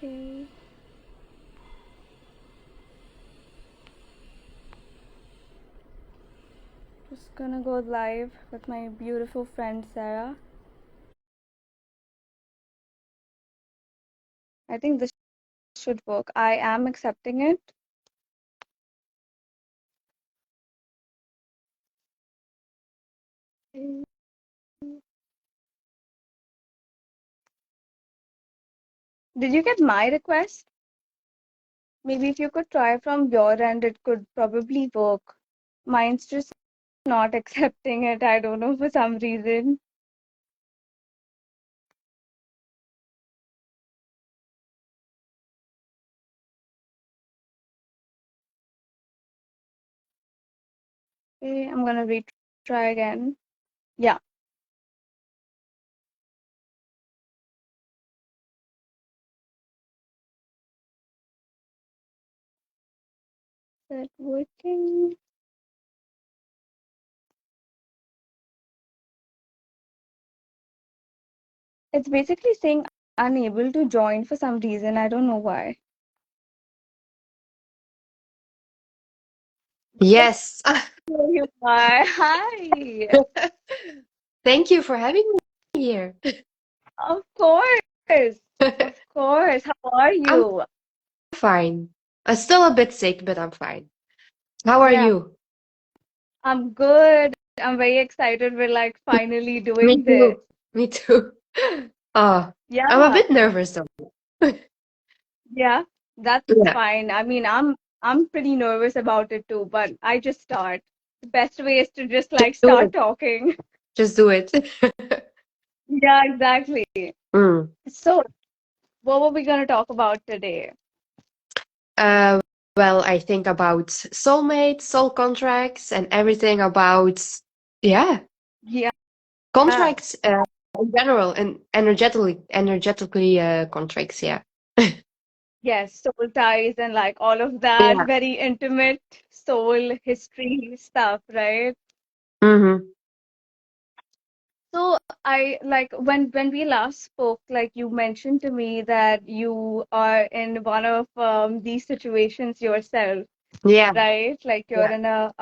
Okay. Just gonna go live with my beautiful friend Sarah. I think this should work. I am accepting it. Did you get my request? Maybe if you could try from your end, it could probably work. Mine's just not accepting it. I don't know for some reason. Okay, I'm gonna retry again. Yeah. Is it working? It's basically saying unable to join for some reason. I don't know why. Yes. There you are. Hi. Thank you for having me here. Of course. Of course. How are I'm you? fine. I'm still a bit sick, but I'm fine. How are Yeah, you? I'm good. I'm very excited. We're like finally Me doing this. too. Me too. Oh, I'm a Yeah. bit nervous though. Yeah. That's Yeah, fine. I mean, I'm pretty nervous about it too, but I just start. The best way is to just just like do start it. talking. Just do it. Yeah, exactly. Mm. So, what were we gonna talk about today? Uh, well, I think about soulmates, soul contracts, and everything about, yeah, Yeah. contracts in general and energetically contracts. Yeah. Yes, soul ties and like all of that Yeah. very intimate soul history stuff, right? Mm-hmm. So I like when we last spoke, like you mentioned to me that you are in one of these situations yourself, Yeah. right? Like you're Yeah. in a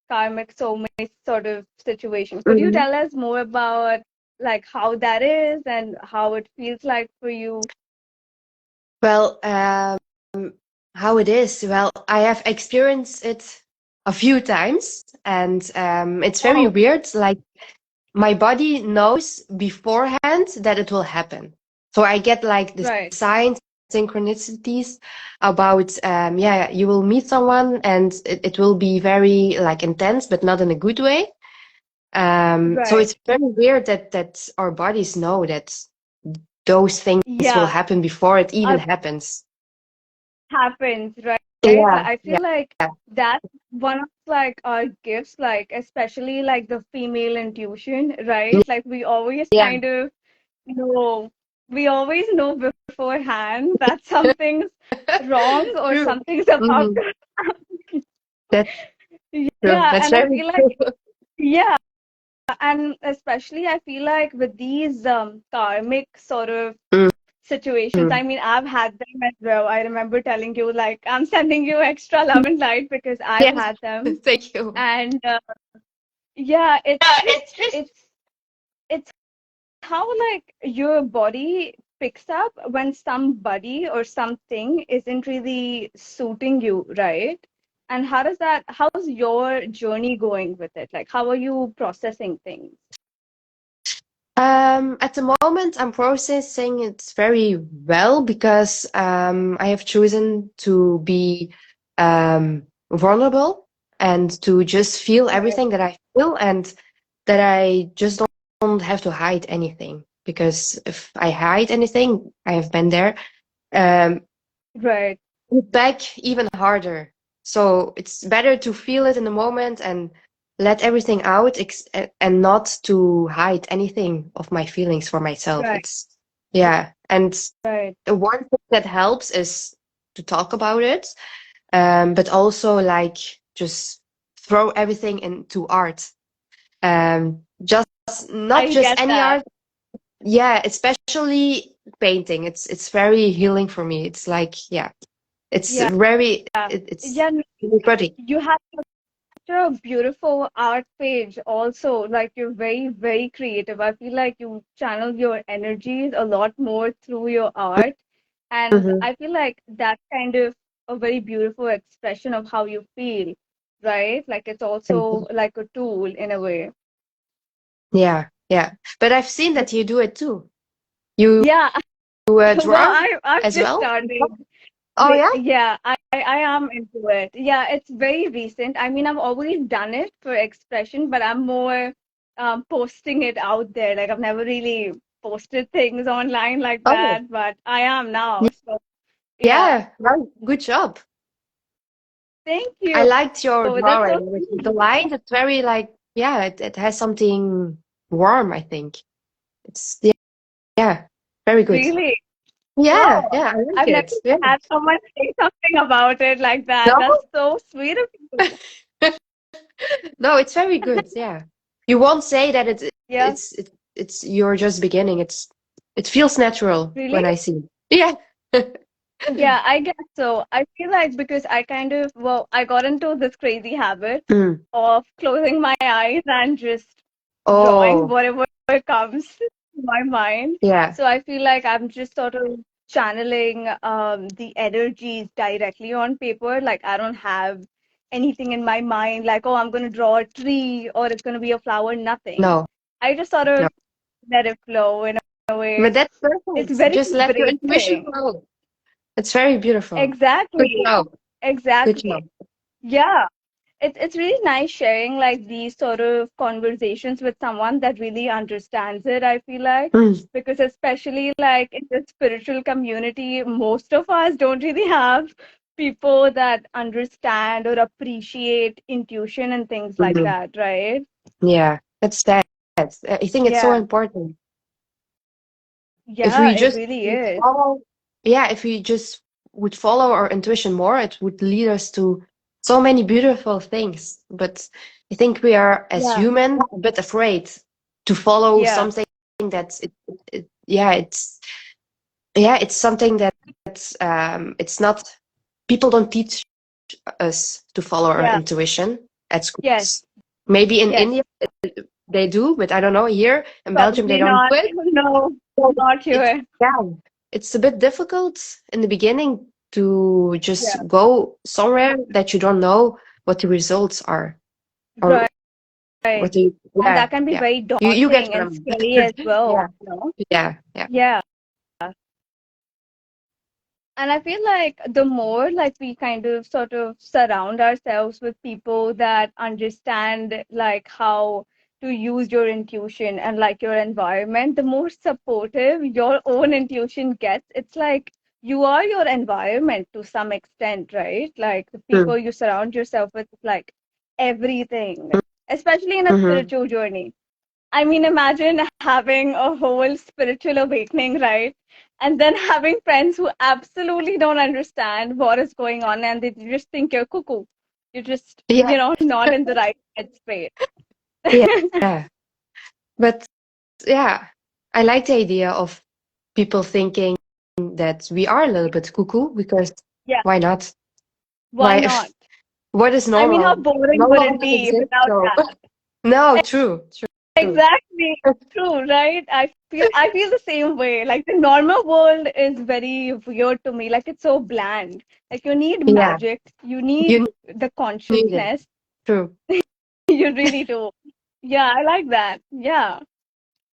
karmic soulmate sort of situation. Could you Mhm. tell us more about like how that is and how it feels like for you? Well, how it is? Well, I have experienced it a few times, and it's very Oh, weird. Like my body knows beforehand that it will happen, so I get like the right, signs, synchronicities about yeah, you will meet someone, and it will be very like intense, but not in a good way. So right. it's very weird that our bodies know that those things will Yeah, happen before it even happens. happens, right? Like, Yeah, I yeah, feel like that's one of like our gifts, like especially like the female intuition, right? Like we always yeah. kind of know, we always know beforehand that something's wrong or True. something's about Hmm. to That's true. yeah, That's and I very feel like true. yeah, and especially I feel like with these karmic sort of situations. Mhm. I mean, I've had them as well. I remember telling you, like, I'm sending you extra love and light because I've Yes, had them. thank you. And yeah, it's Yeah, just, it's just it's how like your body picks up when somebody or something isn't really suiting you, right? And how's your journey going with it? Like, how are you processing things? at the moment I'm processing it very well because I have chosen to be vulnerable and to just feel Right, everything that I feel and that I just don't have to hide anything because if I hide anything, I have been there. Um, right, back even harder. So it's better to feel it in the moment and let everything out and not to hide anything of my feelings for myself. right, It's, yeah. And right. the one thing that helps is to talk about it, but also like just throw everything into art. Just not I just get any that. art, yeah, especially painting. It's very healing for me. It's like, yeah, it's Yeah, very, it's yeah. really pretty. You have such a beautiful art page also. Like you're very, very creative. I feel like you channel your energies a lot more through your art. And Hmm. I feel like that's kind of a very beautiful expression of how you feel, right? Like it's Thank also you. like a tool in a way. Yeah, yeah. But I've seen that you do it too. You Yeah, well, draw I've as just well? started. Oh, yeah? Yeah, I am into it. Yeah, it's very recent. I mean, I've always done it for expression, but I'm more posting it out there. Like I've never really posted things online like Oh, that, but I am now. So yeah, yeah. Right. Good job. thank I you. liked your That's so drawing with the sweet. line. It's very like, yeah, it has something warm, I think. It's, yeah, yeah, very good. Really. Yeah, Oh, yeah, I like I've never it. Yeah. had someone say something about it like that. No? That's so sweet of you. No, it's very good. Yeah. You won't say that Yeah, it's you're just beginning. It feels natural really? when I see. Yeah. Yeah, I guess so. I feel like because I kind of, well, I got into this crazy habit Mm. of closing my eyes and just drawing Oh, whatever comes to my mind. yeah. So I feel like I'm just sort of channeling the energies directly on paper. Like I don't have anything in my mind like, oh, I'm going to draw a tree or it's going to be a flower, nothing. No, I just sort no. of let it flow in a way. But that's It's perfect. very Just let your intuition liberating. flow. It's very beautiful. Good Exactly. job. Good Exactly. job. Yeah. It's really nice sharing like these sort of conversations with someone that really understands it, I feel like. Mm. Because especially like in the spiritual community, most of us don't really have people that understand or appreciate intuition and things like Mhm. that, right? Yeah, that's that. I think it's so Yeah. important. If Yeah, we it just really would is. follow, yeah, if we just would follow our intuition more, it would lead us to so many beautiful things. But I think we are, as Yeah. human, a bit afraid to follow Yeah. something that's yeah, it's something that's it's not. People don't teach us to follow our Yeah. intuition at Yes. schools. Maybe in Yes. India they do, but I don't know. Here in Belgium they Probably don't not. do it. No, So not it's here. yeah, it's a bit difficult in the beginning to just Yeah. go somewhere that you don't know what the results are or Right. what the And yeah that can be yeah. very You get daunting what I and mean. scary as well, Yeah, you know? yeah, yeah. Yeah. And I feel like the more like we kind of sort of surround ourselves with people that understand like how to use your intuition and like your environment, the more supportive your own intuition gets. It's like you are your environment to some extent, right? Like the Mm. people you surround yourself with, like everything, especially in a Mm-hmm. spiritual journey. I mean, imagine having a whole spiritual awakening, right? And then having friends who absolutely don't understand what is going on and they just think you're cuckoo. You're just, Yeah, not in the right headspace. yeah, yeah. But yeah, I like the idea of people thinking that we are a little bit cuckoo because Yeah, why not? why Why? not? What is I mean, how normal? boring would Normal it doesn't be exist. without So that? no, true, true. Exactly. True, right? I feel the same way. Like the normal world is very weird to me. Like it's so bland. Like you need Yeah, magic, you need you the need it. consciousness. True. You really do. Yeah, I like that. Yeah.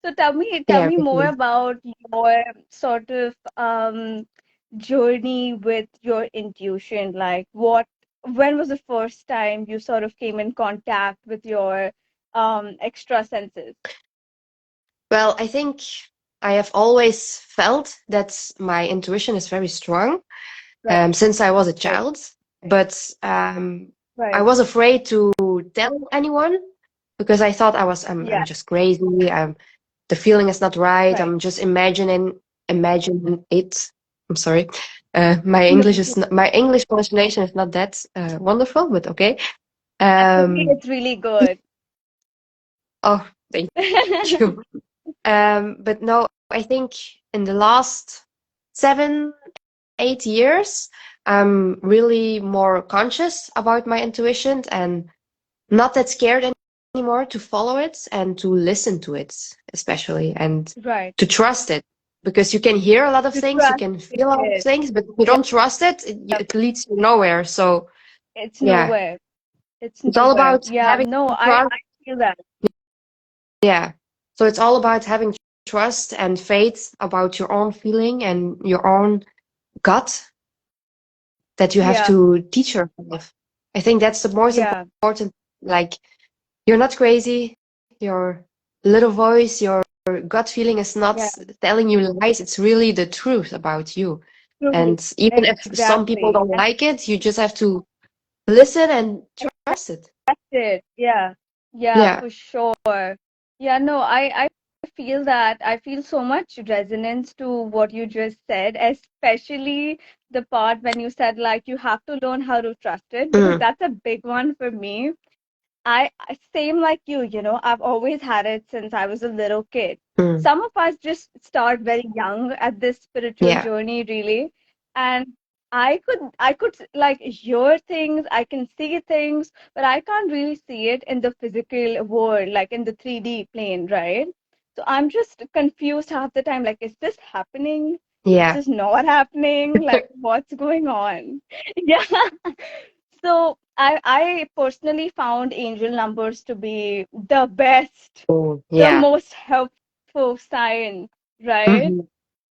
So tell Yeah, me me more too. about your sort of journey with your intuition. Like when was the first time you sort of came in contact with your extra senses? Well, I think I have always felt that my intuition is very strong Right, since I was a right, child, but I right. was afraid to tell anyone because I thought I'm Yeah, just crazy. The feeling is not right. right. I'm just imagine it. I'm sorry. No, My English pronunciation is not that wonderful, but okay. actually, Um, it's really good. oh, thank you. But no, I think in the last 7, 8 years, I'm really more conscious about my intuition and not that scared anymore to follow it and to listen to it, especially, and Right. to trust it. Because you can hear a lot of To things, you trust can feel a lot of it. things, but if you Yeah. don't trust it, it leads you nowhere. So, It's yeah, nowhere. It's it's all nowhere. about Yeah. having No, trust. I feel that. Yeah. So it's all about having trust and faith about your own feeling and your own gut that you have Yeah. to teach yourself. I think that's the most Yeah. important. Like, you're not crazy. Your little voice, your gut feeling is not Yeah. telling you lies. It's really the truth about you. True. And even if some people Exactly. don't like it, you just have to listen and trust it. That's it. Yeah. Yeah, Yeah. for sure. Yeah, no, I feel that. I feel so much resonance to what you just said, especially the part when you said like you have to learn how to trust it, because Mm, that's a big one for me. Same like you, I've always had it since I was a little kid. mm, Some of us just start very young at this spiritual yeah. journey, really. And I could like hear things, I can see things, but I can't really see it in the physical world, like in the 3D plane, right? So I'm just confused half the time, like, is this happening? Is Yeah. this not happening? Like, what's going on? Yeah. So I personally found angel numbers to be the best, Oh, the yeah. most helpful sign, right? Hmm.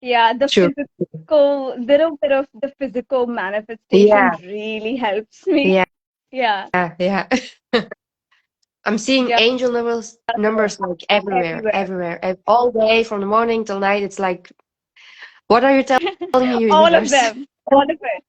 Yeah, the True. physical, little bit of the physical manifestation Yeah. really helps me. Yeah. Yeah, Yeah. I'm seeing yeah, angel numbers like everywhere, everywhere. everywhere, all day from the morning till night. It's like, what are you telling me, All of universe? them, all of it.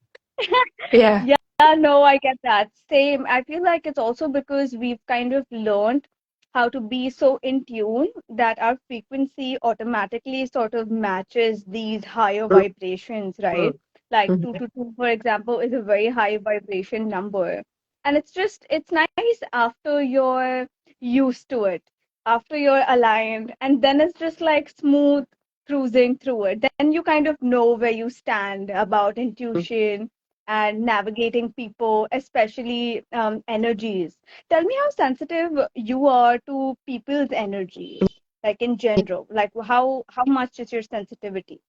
Yeah. Yeah, no, I get that. Same. I feel like it's also because we've kind of learned how to be so in tune that our frequency automatically sort of matches these higher vibrations, right? Like Mm-hmm. 222, for example, is a very high vibration number. And it's nice after you're used to it, after you're aligned, and then it's just like smooth cruising through it. Then you kind of know where you stand about intuition and navigating people, especially energies. Tell me how sensitive you are to people's energy, like in general. Like how much is your sensitivity?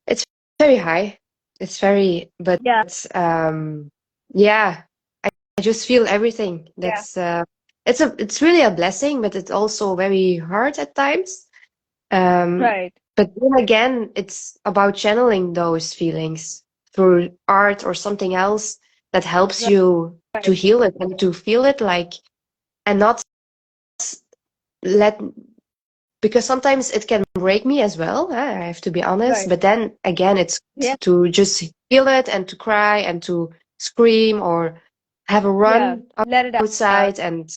It's very high. It's very, but Yeah, yeah, I just feel everything. yeah, It's really a blessing, but it's also very hard at times. Um, right, but then again, it's about channeling those feelings through art or something else that helps you to right, heal it and to feel it like, and not let, because sometimes it can break me as well. I have to be honest. right. But then again, it's Yeah, to just feel it and to cry and to scream or have a yeah. run Let it out. outside and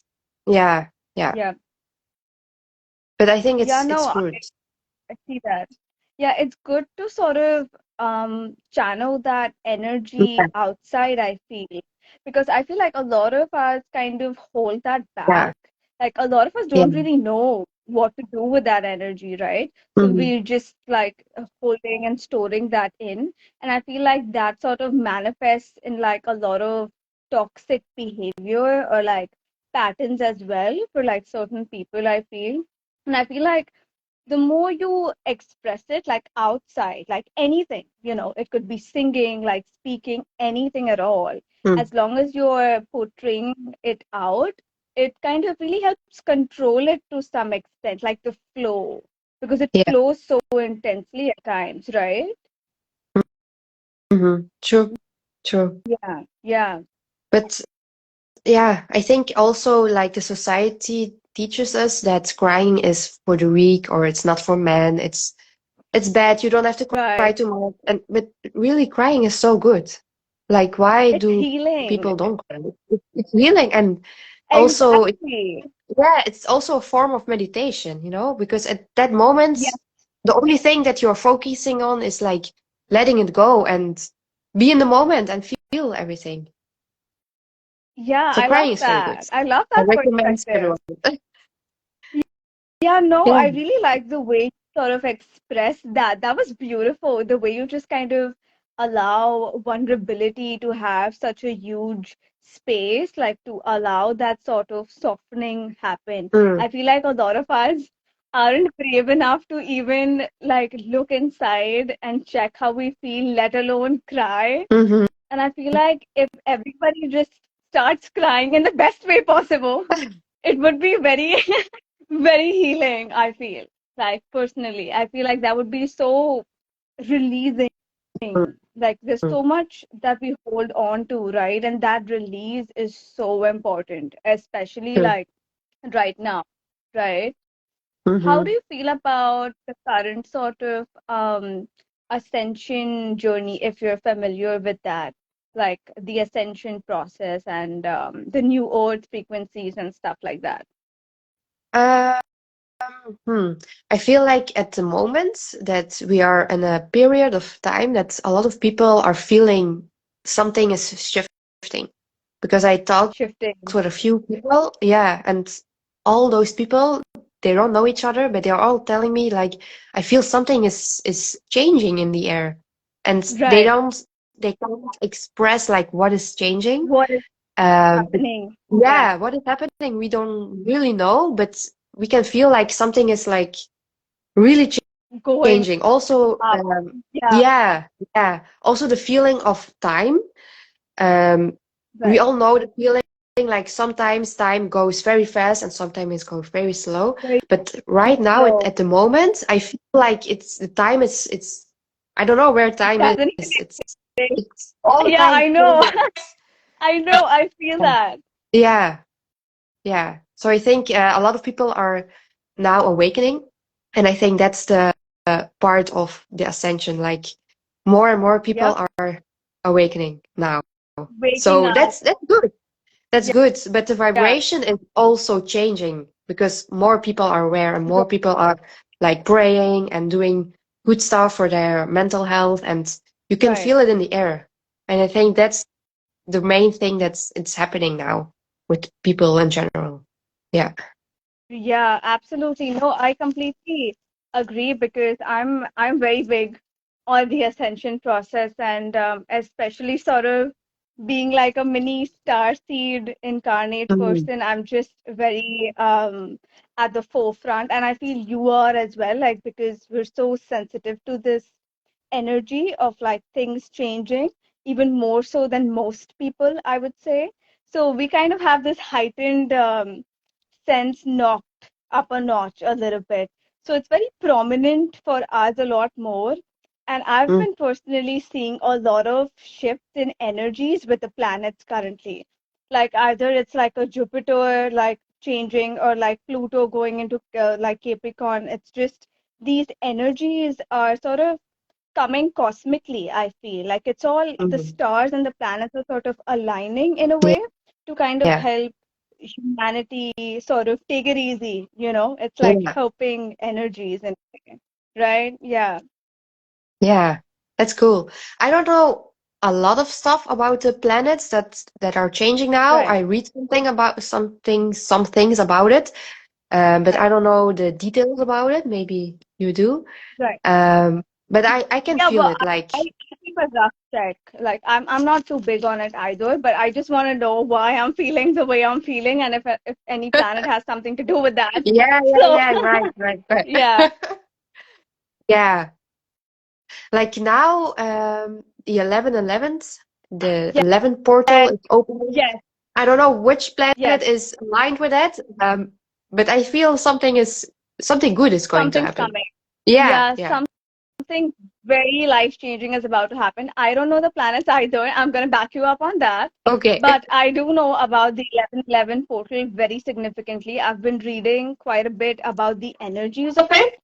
yeah, yeah. Yeah, But I think yeah. it's No, good. I see that. Yeah, it's good to sort of channel that energy Yeah, outside, I feel. Because I feel like a lot of us kind of hold that yeah, back. Like a lot of us yeah. don't really know what to do with that energy, right? So Hmm. we're just like holding and storing that in. And I feel like that sort of manifests in like a lot of toxic behavior or like patterns as well for like certain people, I feel. And I feel like the more you express it like outside, like anything, it could be singing, like speaking, anything at all, Hmm. as long as you're portraying it out, it kind of really helps control it to some extent, like the flow, because it Yeah. flows so intensely at times, right? Hmm. True, true. Yeah, yeah, But yeah, I think also like the society teaches us that crying is for the weak or it's not for men. It's bad. You don't have to cry right. too much. And but really, crying is so good. Like, why It's do healing. people don't cry? It's healing, and also, Exactly. yeah, it's also a form of meditation. Because at that Yeah, moment, the only thing that you're focusing on is like letting it go and be in the moment and feel everything. yeah, So I love crying is very good. that. I love I that recommend perspective. everyone. Yeah, no, Yeah. I really like the way you sort of express that. That was beautiful. The way you just kind of allow vulnerability to have such a huge space, like to allow that sort of softening happen. Mm. I feel like a lot of us aren't brave enough to even like look inside and check how we feel, let alone cry. Mm-hmm. And I feel like if everybody just starts crying in the best way possible, it would be very very healing, I feel. Like personally, I feel like that would be so releasing. Like there's so much that we hold on to, right? And that release is so important, especially like right now, right? How do Mm-hmm. you feel about the current sort of ascension journey, if you're familiar with that? Like the ascension process and the new earth frequencies and stuff like that. Um, hmm. I feel like at the moment that we are in a period of time that a lot of people are feeling something is shifting. Because I talked Shifting. with a few people, yeah, and all those people, they don't know each other, but they're all telling me like, I feel something is changing in the air, and Right. they can't express like what is changing. What is But happening? Yeah. yeah, what is happening? We don't really know, but we can feel like something is like really Going changing. Also, up. Yeah. yeah, yeah. Also, the feeling of time. Um, we Right. all know the feeling like sometimes time goes very fast and sometimes it goes very slow. Very But right now, slow. at the moment, I feel like it's the time is it's I don't know where time is. Doesn't exist. It's all the Yeah, time I know. changing. I know. I feel that. Yeah, yeah. So I think a lot of people are now awakening, and I think that's the part of the ascension. Like more and more people Yep. are awakening now. Waking So up. that's good. That's Yeah. good. But the Yeah. vibration is also changing because more people are aware and more Right. people are like praying and doing good stuff for their mental health, and you can Right. feel it in the air. And I think that's the main thing that's it's happening now with people in general. Yeah. Yeah, absolutely. No, I completely agree because I'm very big on the ascension process and especially sort of being like a mini star seed incarnate Mhm. person. I'm just very at the forefront, and I feel you are as well, like because we're so sensitive to this energy of like things changing, even more so than most people, I would say. So we kind of have this heightened sense knocked up a notch a little bit. So it's very prominent for us a lot more. And I've Mm, been personally seeing a lot of shifts in energies with the planets currently. Like either it's like a Jupiter like changing or like Pluto going into like Capricorn. It's just these energies are sort of coming cosmically, I feel. Like it's all the mhm. stars and the planets are sort of aligning in a way to kind of Yeah. help humanity sort of take it easy, you know? It's like Yeah. helping energies and right? Yeah, Yeah. That's cool. I don't know a lot of stuff about the planets that are changing now. right, I read something about some things about it. But right, I don't know the details about it. Maybe you do. right. But I can Yeah, feel well, it. Like, I keep a rough check. Like I'm not too big on it either, but I just want to know why I'm feeling the way I'm feeling and if any planet has something to do with that. yeah, yeah, So yeah, right, right, right. yeah, Yeah. Like now, the 11/11th, the yeah, 11th portal is opening. yes, I don't know which planet yes. is aligned with that, but I feel something good is going to Something's happen. coming. Yeah, Yeah, yeah. something very life-changing is about to happen. I don't know the planets either. I'm going to back you up on that. Okay. But I do know about the 1111 portal very significantly. I've been reading quite a bit about the energies of it,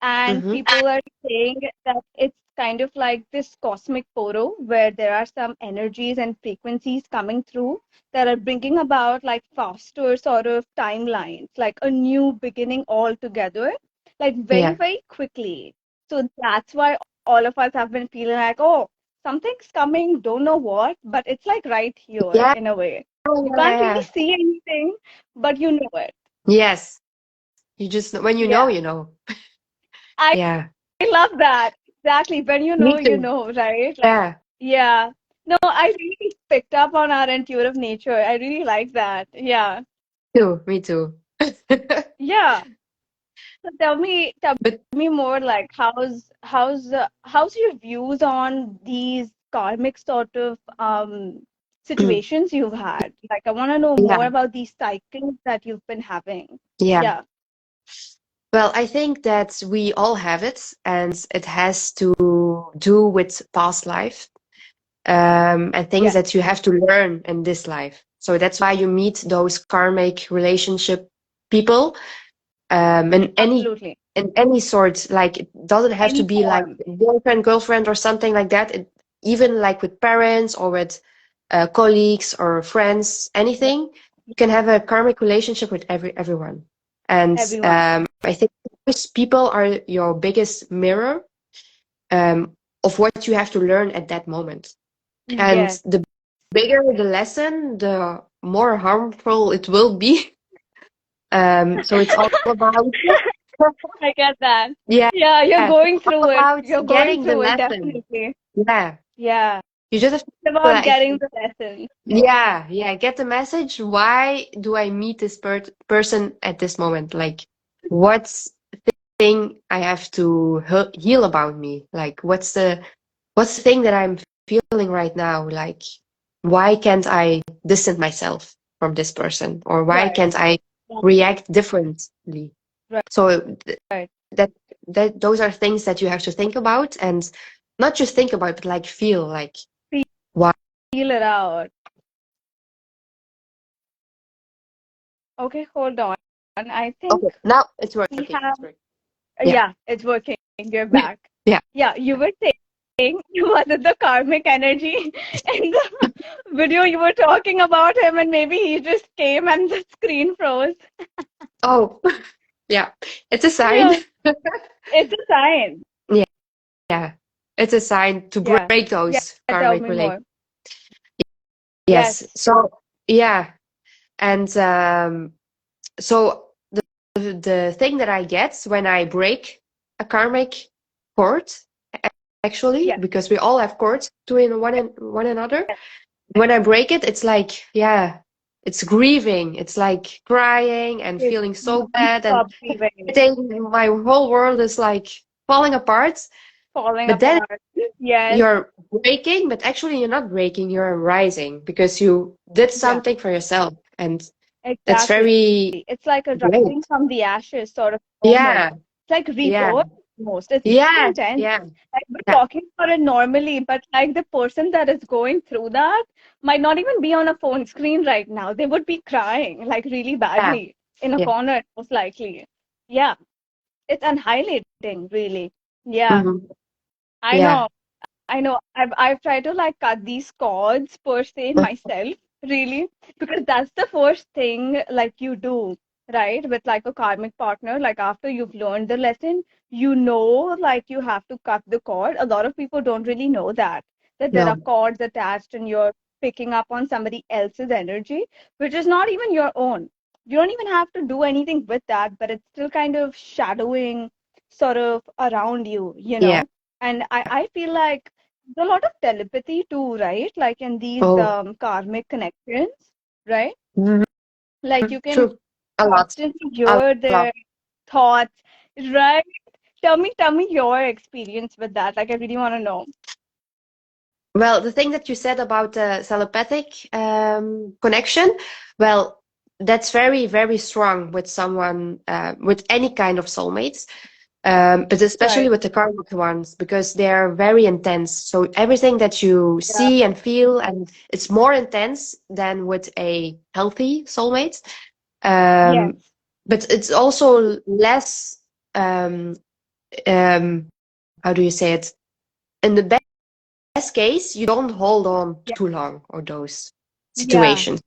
and Mm-hmm. people are saying that it's kind of like this cosmic portal where there are some energies and frequencies coming through that are bringing about like faster sort of timelines, like a new beginning altogether, like very, Yeah. very quickly. So that's why all of us have been feeling like, oh, something's coming, don't know what, but it's like right here Yeah, in a way. You yeah, can't really yeah. see anything, but you know it. Yes. You just when Yeah. you know. I Yeah. I love that. Exactly. When Me you too. know, right? Like, Yeah. yeah. No, I really picked up on our intuitive nature. I really like that. Yeah. Too. Me too. Yeah. So tell But me more like how's your views on these karmic sort of situations you've had? Like I want to know more yeah. about these cycles that you've been having. Yeah. Yeah. Well, I think that we all have it, and it has to do with past life, and things Yeah. that you have to learn in this life. So that's why you meet those karmic relationship people, Absolutely. in any sort. Like it doesn't have to Any be like form. boyfriend, girlfriend, or something like that. Even like with parents or with colleagues or friends, Yeah. anything. You can have a karmic relationship with everyone. And Everyone. I think those people are your biggest mirror, of what you have to learn at that moment. And Yes. the bigger the lesson, the more harmful it will be. So it's all about, I get that. yeah, Yeah, you're it's going all through it. about You're going getting the through it lesson. definitely. Yeah, Yeah. you just have to, It's about like, getting the lesson. yeah, yeah, get the message. Why do I meet this person at this moment? Like, what's thing I have to heal about me? Like, what's the thing that I'm feeling right now? Like, why can't I distance myself from this person, or why Right. can't I Exactly. react differently? Right. So Right. that those are things that you have to think about, and not just think about, but like feel like why. Feel it out. Okay, hold on. I think Okay, now it's we working. have, It's working. Yeah, yeah, it's working. You're back. yeah. Yeah, you were saying was it the karmic energy in the video you were talking about him, and maybe he just came and the screen froze. Oh, yeah. It's a sign. Yeah, it's a sign. Yeah, yeah. It's a sign to Yeah, break yeah, those tell karmic me relationships. more. Yes. Yes, So yeah, and so the thing that I get when I break a karmic cord, actually, yes, because we all have cords between one another. When I break it, it's like, yeah, it's grieving. It's like crying and it's feeling so bad, and non-stop breathing, everything, my whole world is like falling apart. falling But then apart. Yes, you're breaking, but actually you're not breaking, you're rising because you did yeah, something for yourself. And that's exactly. very It's like a great. rising from the ashes sort of moment. Yeah, It's like yeah, rebirth almost. It's so yeah, intense. yeah, Like we're yeah, talking about it normally, but like the person that is going through that might not even be on a phone screen right now. They would be crying like really yeah, badly in a yeah. corner, most likely. Yeah, it's annihilating, really. Yeah, Hmm. I Yeah, know. I know. I've tried to like cut these cords per se myself, really, because that's the first thing like you do, right? With like a karmic partner, like after you've learned the lesson, you know, like you have to cut the cord. A lot of people don't really know that there are no, cords attached and you're picking up on somebody else's energy, which is not even your own. You don't even have to do anything with that, but it's still kind of shadowing sort of around you, you yeah. know? And I feel like there's a lot of telepathy too, right? Like in these Oh, karmic connections, right? mhm. Like you can True. A lot, constantly a hear lot. their thoughts, right? Tell me your experience with that. Like I really want to know. Well, the thing that you said about the telepathic connection, well, that's very, very strong with someone, with any kind of soulmates, but especially Right. with the karmic ones, because they're very intense. So everything that you Yeah. see and feel, and it's more intense than with a healthy soulmate. Um, Yes. but it's also less, um, um, how do you say it? In the best case, you don't hold on Yeah. too long or those Yeah. situations.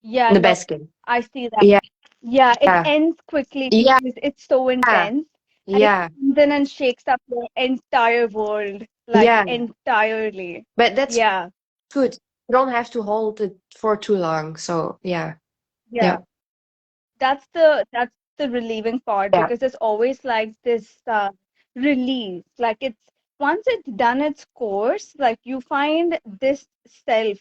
Yeah. In the No, best case. I see that. Yeah, Yeah, it ends quickly yeah, because it's so intense and it yeah, comes in and shakes up your entire world, like yeah. entirely. But that's Yeah. good. You don't have to hold it for too long. So yeah, Yeah. yeah, That's the relieving part Yeah. because there's always like this release. Like it's once it's done its course, like you find this self,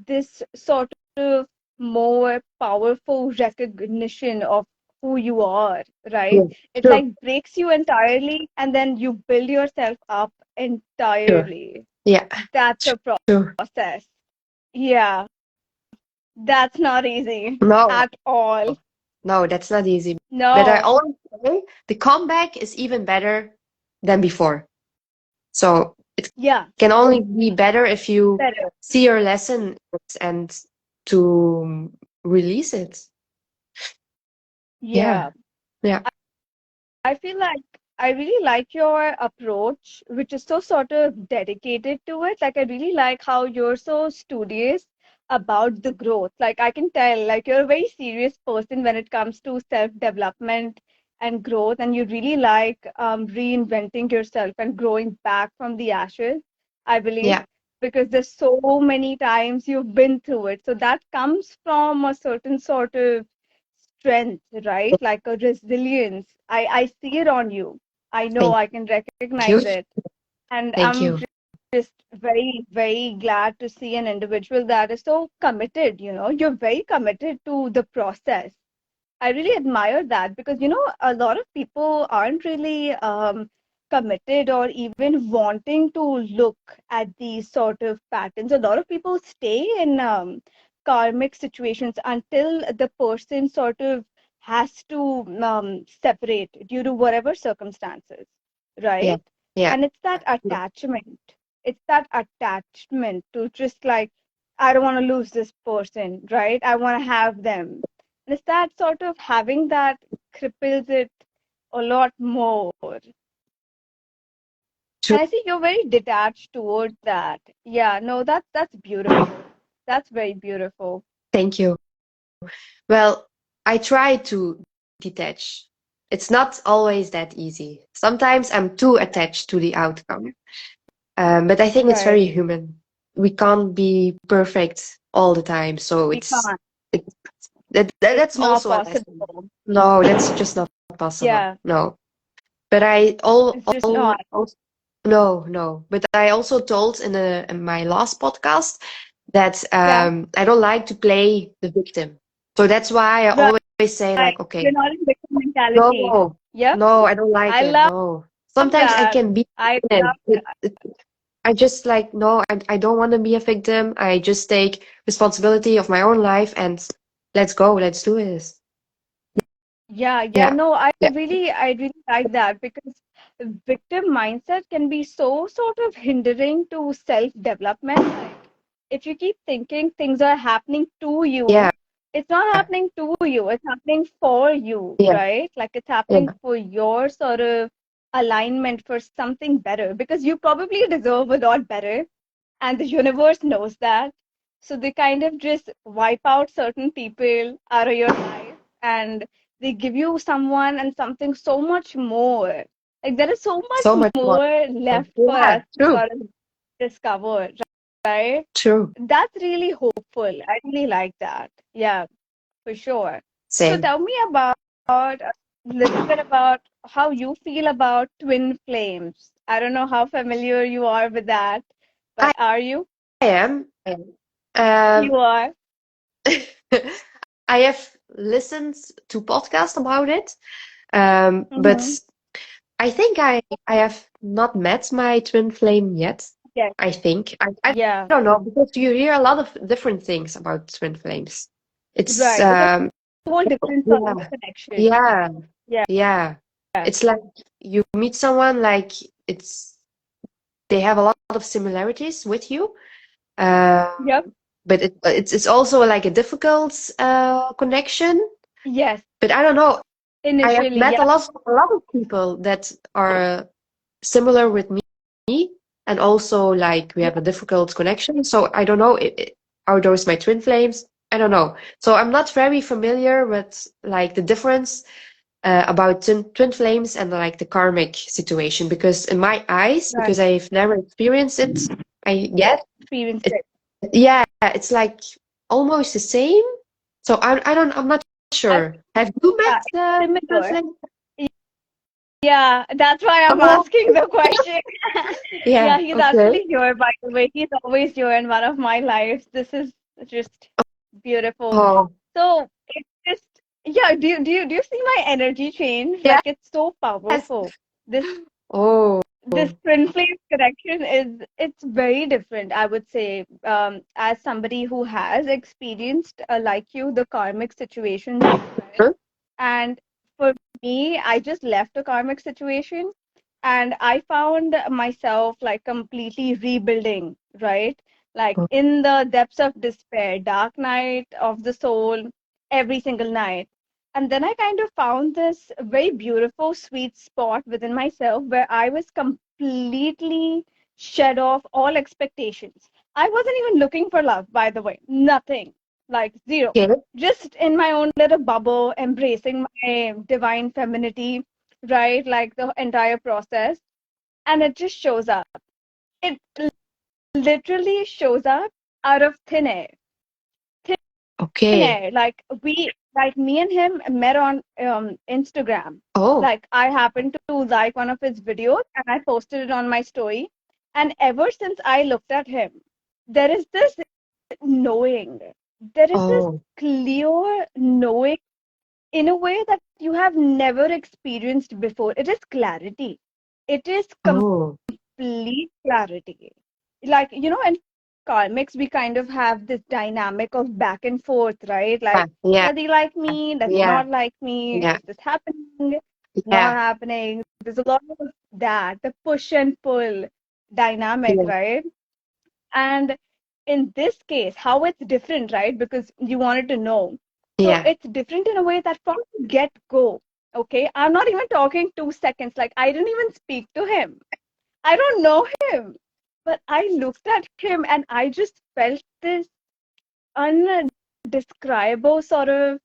this sort of more powerful recognition of who you are, right? Yeah. It True. like breaks you entirely and then you build yourself up Sure. entirely. Yeah. That's a True. process. Yeah, that's not easy No, at all. no, that's not easy. But I No. always say the comeback is even better than before. So it Yeah, can only be better if you better. see your lesson and to release it. Yeah. Yeah. Yeah. I feel like I really like your approach, which is so sort of dedicated to it. Like, I really like how you're so studious about the growth. Like, I can tell, like, you're a very serious person when it comes to self-development and growth, and you really like reinventing yourself and growing back from the ashes, I believe, Yeah. because there's so many times you've been through it. So that comes from a certain sort of strength, right? Like a resilience. I see it on you. I know Thank I can you. recognize it. And Thank I'm you. just very, very glad to see an individual that is so committed, you're very committed to the process. I really admire that because, a lot of people aren't really committed or even wanting to look at these sort of patterns. A lot of people stay in karmic situations until the person sort of has to separate due to whatever circumstances, Yeah. right? Yeah. And it's that attachment. It's that attachment to just like, I don't want to lose this person, right? I want to have them, it's that sort of having that cripples it a lot more. True. And I see you're very detached towards that. Yeah, no, that's beautiful. That's very beautiful. Thank you. Well, I try to detach. It's not always that easy. Sometimes I'm too attached to the outcome. But I think it's Right. very human. We can't be perfect all the time. So We can't. it, It's that's not also a lesson. possible. No, that's just not possible. Yeah, No. But I it's just not. no, no. But I also told in my last podcast that Yeah, I don't like to play the victim. So that's why I right. always say like, You're okay, not in victim mentality. no, Yep. no, I don't like I it. love No. Sometimes I that. can be I in love it. that. I just like, no, I don't want to be a victim. I just take responsibility of my own life and let's go, let's do this. Yeah, yeah, Yeah, no, yeah, I really like that because victim mindset can be so sort of hindering to self-development. Like, if you keep thinking things are happening to yeah, you, it's not happening to you, it's happening for you, yeah, right? Like it's happening yeah. for your sort of alignment for something better because you probably deserve a lot better and the universe knows that. So they kind of just wipe out certain people out of your life and they give you someone and something so much more. Like there is so So much much more. more left for Yeah, us to true, sort of discover, right? true. That's really hopeful. I really like that. Yeah, for sure. So Same. tell me about a little bit about how you feel about twin flames. I don't know how familiar you are with that, but I are you? am. I You am. are. I have listened to podcasts about it, Mm-hmm. but I think I have not met my twin flame yet. Yes. I think I Yeah. don't know because you hear a lot of different things about twin flames. It's Right. It's a whole different sort of yeah, connection. yeah, Yeah. yeah. It's like you meet someone like they have a lot of similarities with you, Yep. but it's also like a difficult connection. Yes. But I don't know. I have Initially, met yeah. a lot of people that are similar with me, and also like we Yeah. have a difficult connection. So I don't know, are those my twin flames? I don't know. So I'm not very familiar with like the difference about twin flames and like the karmic situation because in my eyes, Right. because I've never experienced it, I yet Experienced it it. yeah, it's like almost the same. So I'm not I sure. Have you yeah, met it's similar. TwinFlames? Yeah, that's why I'm Oh, asking the question. yeah. Yeah, he's Okay. actually here, by the way. He's always here in one of my lives. This is just beautiful. Oh, So it's just, yeah, do you see my energy change? yes. Like it's so powerful. This Oh, this twin flame connection it's very different, I would say. As somebody who has experienced, like you, the karmic situations as well. huh? And for me, I just left a karmic situation and I found myself like completely rebuilding, right? Like Oh, in the depths of despair, dark night of the soul, every single night. And then I kind of found this very beautiful, sweet spot within myself where I was completely shed off all expectations. I wasn't even looking for love, by the way, nothing, like zero, okay. just in my own little bubble, embracing my divine femininity, right? Like the entire process. And it just shows up. It literally shows up out of thin air. Thin Okay. air. Like me and him met on Instagram. Oh, Like I happened to like one of his videos and I posted it on my story. And ever since I looked at him, there is this knowing. There is this oh, clear knowing in a way that you have never experienced before. It is clarity. It is oh. complete clarity. Like, in karmics, we kind of have this dynamic of back and forth, right? Yeah, Like, yeah, does he like me? Does he yeah, not like me? yeah, Is this happening? Not yeah, happening? There's a lot of that, the push and pull dynamic, yeah, right? And in this case, how it's different, right? Because you wanted to know. So yeah. it's different in a way that from get go, okay, I'm not even talking 2 seconds. Like I didn't even speak to him. I don't know him. But I looked at him and I just felt this undescribable sort of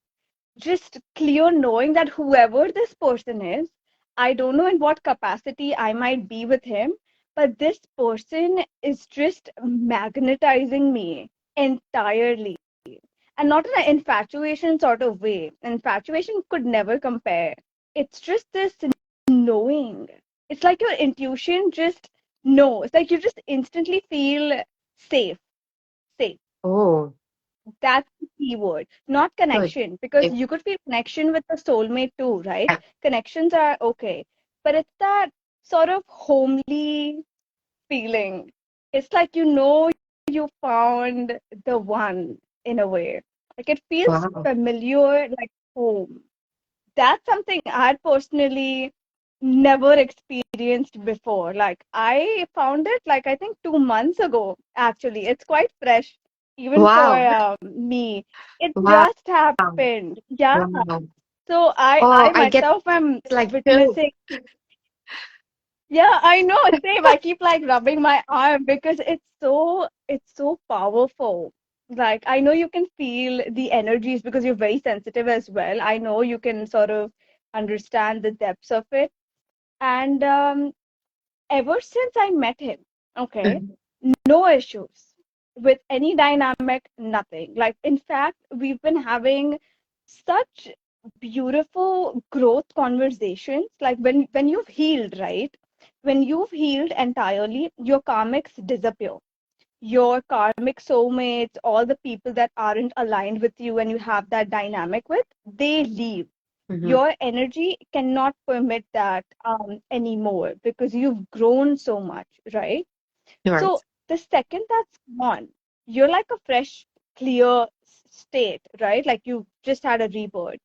just clear knowing that whoever this person is, I don't know in what capacity I might be with him, but this person is just magnetizing me entirely. And not in an infatuation sort of way. Infatuation could never compare. It's just this knowing. It's like your intuition just knows. Like you just instantly feel safe, safe. Oh, That's the key word, not good. connection, because Eh, you could feel connection with a soulmate too, right? yeah, Connections are okay, but it's that sort of homely feeling. It's like you found the one in a way. Like it feels wow. familiar, like home. That's something I'd personally never experienced before. Like I found it like I think 2 months ago, actually. It's quite fresh, even for Wow, me. It wow, just happened. Yeah. wow. So I Oh, I I get myself am like chills. witnessing. Yeah, I know, same. I keep like rubbing my arm because it's so powerful. Like I know you can feel the energies because you're very sensitive as well. I know you can sort of understand the depths of it. And ever since I met him, okay, Mhm. no issues with any dynamic, nothing. Like in fact, we've been having such beautiful growth conversations. Like when you've healed, right? When you've healed entirely, your karmics disappear. Your karmic soulmates, all the people that aren't aligned with you and you have that dynamic with, they leave. Mhm. Your energy cannot permit that anymore because you've grown so much, right? You're right. So the second that's gone, you're like a fresh, clear state, right? Like you just had a rebirth.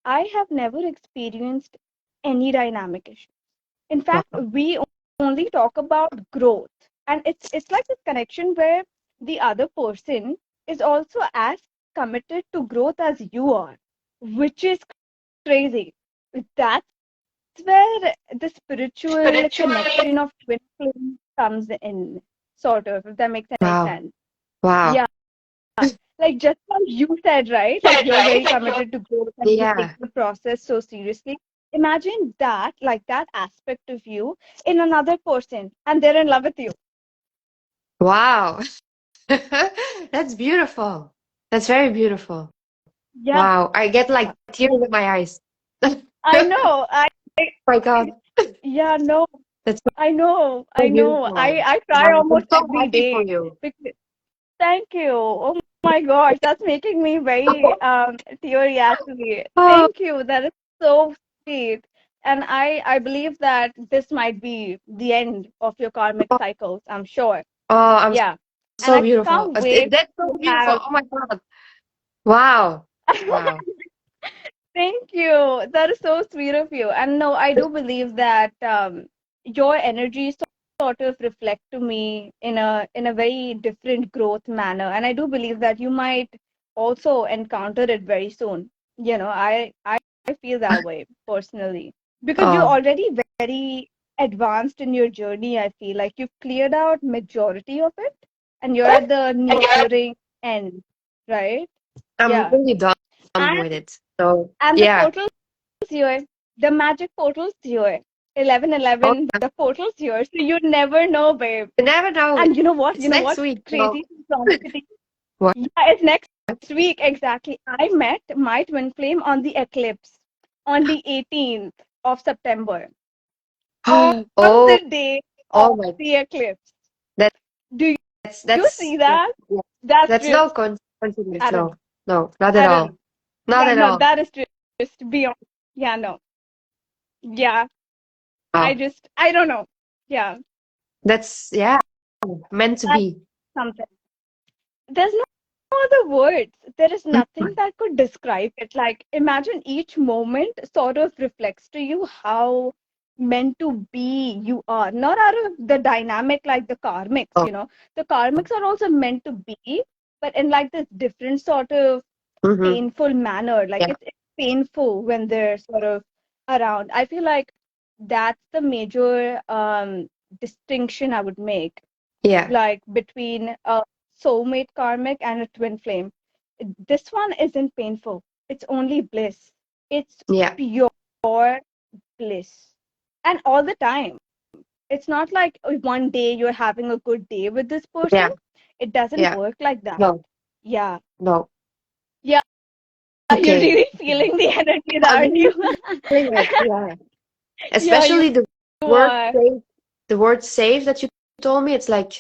I have never experienced any dynamic issue. In fact, Wow. we only talk about growth, and it's like this connection where the other person is also as committed to growth as you are, which is crazy. That's where the spiritual Spiritual. connection of twin flame comes in, sort of, if that makes any Wow. sense. Wow. Yeah, like just how you said, right? Like Said you're right, very like you're. committed to growth and you take Yeah. the process so seriously. Imagine that, like that aspect of you in another person, and they're in love with you. Wow. That's beautiful. That's very beautiful. Yeah, Wow. I get like tears in my eyes. I know. My God. Yeah, no, That's I so know. beautiful. I cry Wow. I'm almost so every happy for day. you. Because, thank you. Oh my gosh, that's making me very teary actually. Oh, Thank you. That is so sweet. And I believe that this might be the end of your karmic cycles, I'm sure. I'm Yeah. And so I beautiful. can't wait That's so to beautiful. have Oh my God. Wow. Wow. Thank you. That is so sweet of you. And no, I do believe that your energy sort of reflect to me in a very different growth manner. And I do believe that you might also encounter it very soon. You know, I feel that way personally. Because you're Oh, already very advanced in your journey, I feel like you've cleared out majority of it and you're at the nearing end, right? I'm Yeah. really done And with it. So and the yeah. portal's here. The magic portal's here. Oh, 1111, the portal's here. So you never know, babe. you never know. And you know what? It's You know next what? week. So Crazy synchronicity. what? Yeah, it's next week, exactly. I met my twin flame on the eclipse on the 18th of September, on Oh, the day oh of my. the eclipse. That Do you that's see that? yeah. That's That's no just, coincidence. I don't No, know. no, not at I don't know. all. Not Yeah, at no, all. that is just beyond. Yeah, no. Yeah, Wow. I don't know. Yeah, That's yeah, meant to that's be. something. There's no other words. There is nothing Mhm. that could describe it. Like, imagine each moment sort of reflects to you how meant to be you are. Not out of the dynamic like the karmics, Oh, you know. The karmics are also meant to be, but in like this different sort of hmm, painful manner. Like, yeah, it's painful when they're sort of around. I feel like that's the major distinction I would make yeah, like between a soulmate karmic and a twin flame. This one isn't painful. It's only bliss. It's yeah, pure bliss. And all the time. It's not like one day you're having a good day with this person. yeah, It doesn't yeah. work like that. No, Yeah. no. Yeah. You're Okay. really feeling the energies, I'm aren't really you? feeling it. Yeah. Yeah, you Especially the word are. safe, the word safe that you told me, it's like,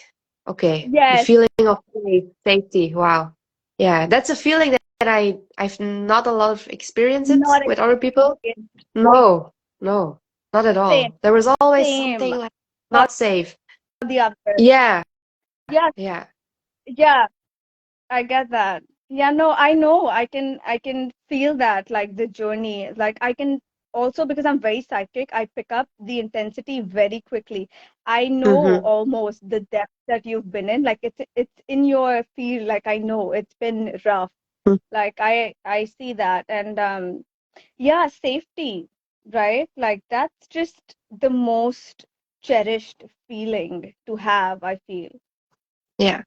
okay, the Yes. feeling of safety. Wow. Yeah, that's a feeling that I've not a lot of experience it Not with other people. experienced. No, no, not at Same. all. There was always Same. something like Or not safe. the other. Yeah, Yeah. yeah, Yeah. I get that. Yeah, no, I know. I can feel that like the journey. Like I can also because I'm very psychic, I pick up the intensity very quickly. I know mm-hmm. almost the depth that you've been in. Like it's in your field. Like I know it's been rough. Like I see that. And yeah, safety, right? Like that's just the most cherished feeling to have, I feel. Yeah.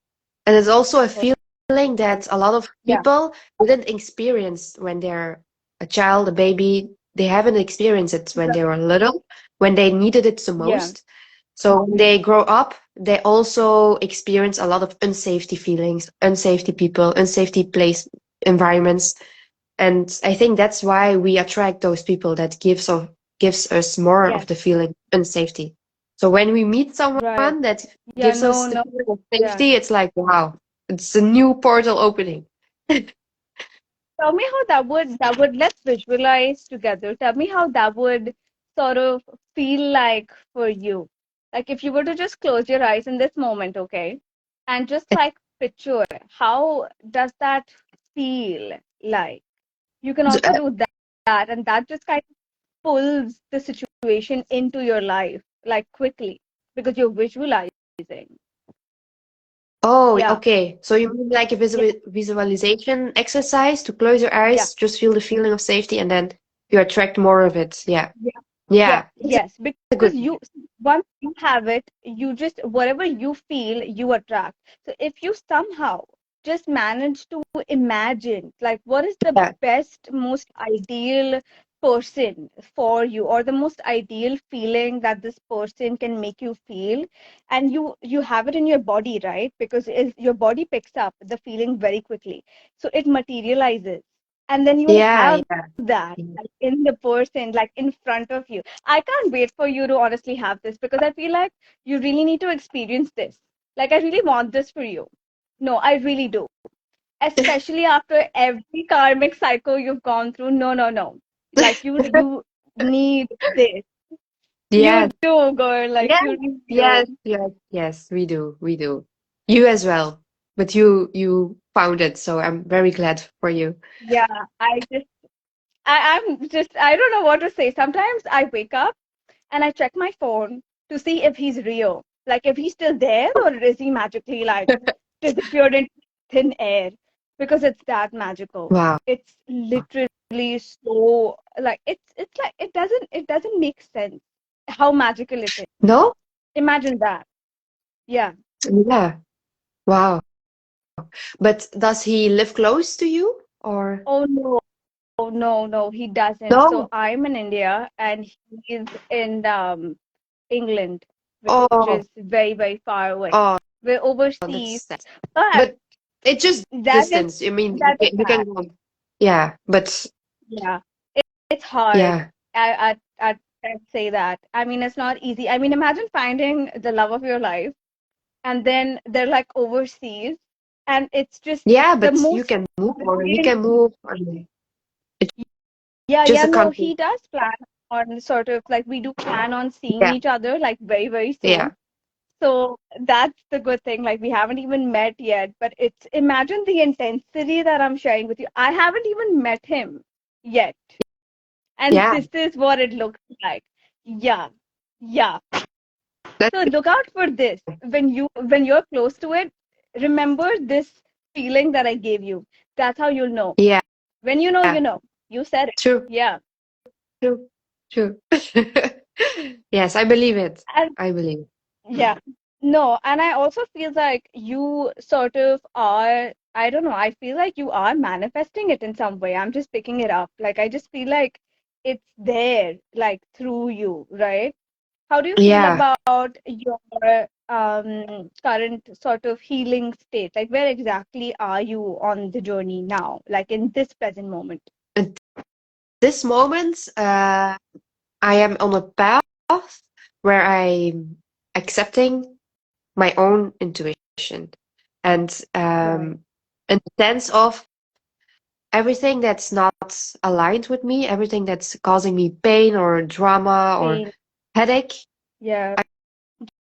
And it's also a For feeling someone. that a lot of Yeah, people didn't experience when they're a child, a baby. They haven't experienced it when they were little, when they needed it the yeah, most. So when they grow up, they also experience a lot of unsafety feelings, unsafety people, unsafety place environments. And I think that's why we attract those people that gives us more of yes, the feeling unsafety. So when we meet right. someone that Yeah, gives us no, the no, feeling of yeah. safety, it's like, wow, it's a new portal opening. Tell me how that would let's visualize together. Tell me how that would sort of feel like for you. Like if you were to just close your eyes in this moment, okay? And just like picture, how does that feel like? You can also do that, and that just kind of pulls the situation into your life like quickly because you're visualizing. Oh, Yeah, okay. So you mean like a yeah, visualization exercise to close your yeah. eyes, just feel the feeling of safety, and then you attract more of it. Yeah. Yes, Yeah. It's yes, a because good. you once you have it, you just whatever you feel, you attract. So if you somehow just manage to imagine like what is the Yeah. best, most ideal person for you, or the most ideal feeling that this person can make you feel, and you have it in your body, right? Because your body picks up the feeling very quickly, so it materializes. and then you Yeah, have yeah. that Yeah. like, in the person, like in front of you. I can't wait for you to honestly have this because I feel like you really need to experience this. Like, I really want this for you. No, I really do. Especially after every karmic cycle you've gone through. No, no, no. Like, you need this. Yes, You do, girl. Like, yes, you really yes, do. yes, yes, we do, we do. You as well. But you found it, so I'm very glad for you. Yeah, I'm just, I don't know what to say. Sometimes I wake up and I check my phone to see if he's real. Like, if he's still there or is he magically like disappeared in thin air? Because it's that magical. Wow. It's literally so like it's like it doesn't make sense how magical it is. No? Imagine that. Yeah. Yeah. Wow. But does he live close to you or Oh no. Oh no, no, he doesn't. So no? I'm in India and he's in England, which Oh, is very, very far away. oh, We're overseas, that's sad. but But it's just that is distance. I mean, that is you sad. can go. Yeah, but Yeah, it's hard. yeah. I'd say that. I mean, it's not easy. I mean, imagine finding the love of your life and then they're like overseas, and it's just Yeah, the but you most can move or he really. can move. I mean, it's Yeah, just yeah, a no, country. he does plan on sort of like we do plan on seeing Yeah, each other like very, very yeah, soon. So that's the good thing. Like we haven't even met yet, but it's imagine the intensity that I'm sharing with you. I haven't even met him yet. And yeah. this is what it looks like. Yeah. Yeah. That's So look out for this. When you're close to it, remember this feeling that I gave you. That's how you'll know. yeah, When you know, you know. You said it. true, Yeah. true, true. Yes, I believe it. And I believe. yeah. No, and I also feel like you sort of are, I don't know, I feel like you are manifesting it in some way. I'm just picking it up. Like I just feel like it's there, like through you, right? How do you feel Yeah. about your current sort of healing state? Like where exactly are you on the journey now, like in this present moment? At this moment, I am on a path where I'm accepting my own intuition and Right. in the sense of everything that's not aligned with me, everything that's causing me pain or drama or Pain. headache, Yeah.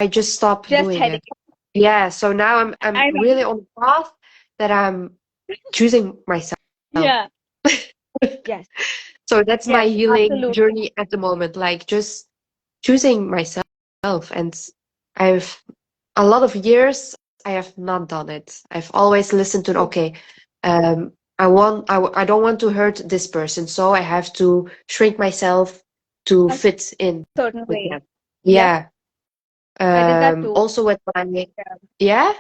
I just stop Just doing headache. it. Yeah, so now I'm I know. really on a path that I'm choosing myself. Yeah. Yes. So that's my Yes. healing Absolutely. journey at the moment, like just choosing myself. And I've a lot of years I have not done it. I've always listened to, True. okay, I don't want to hurt this person, so I have to shrink myself to A fit in certain with way. them. Yep. Yeah. I did that too. Also with my, Yeah. yeah,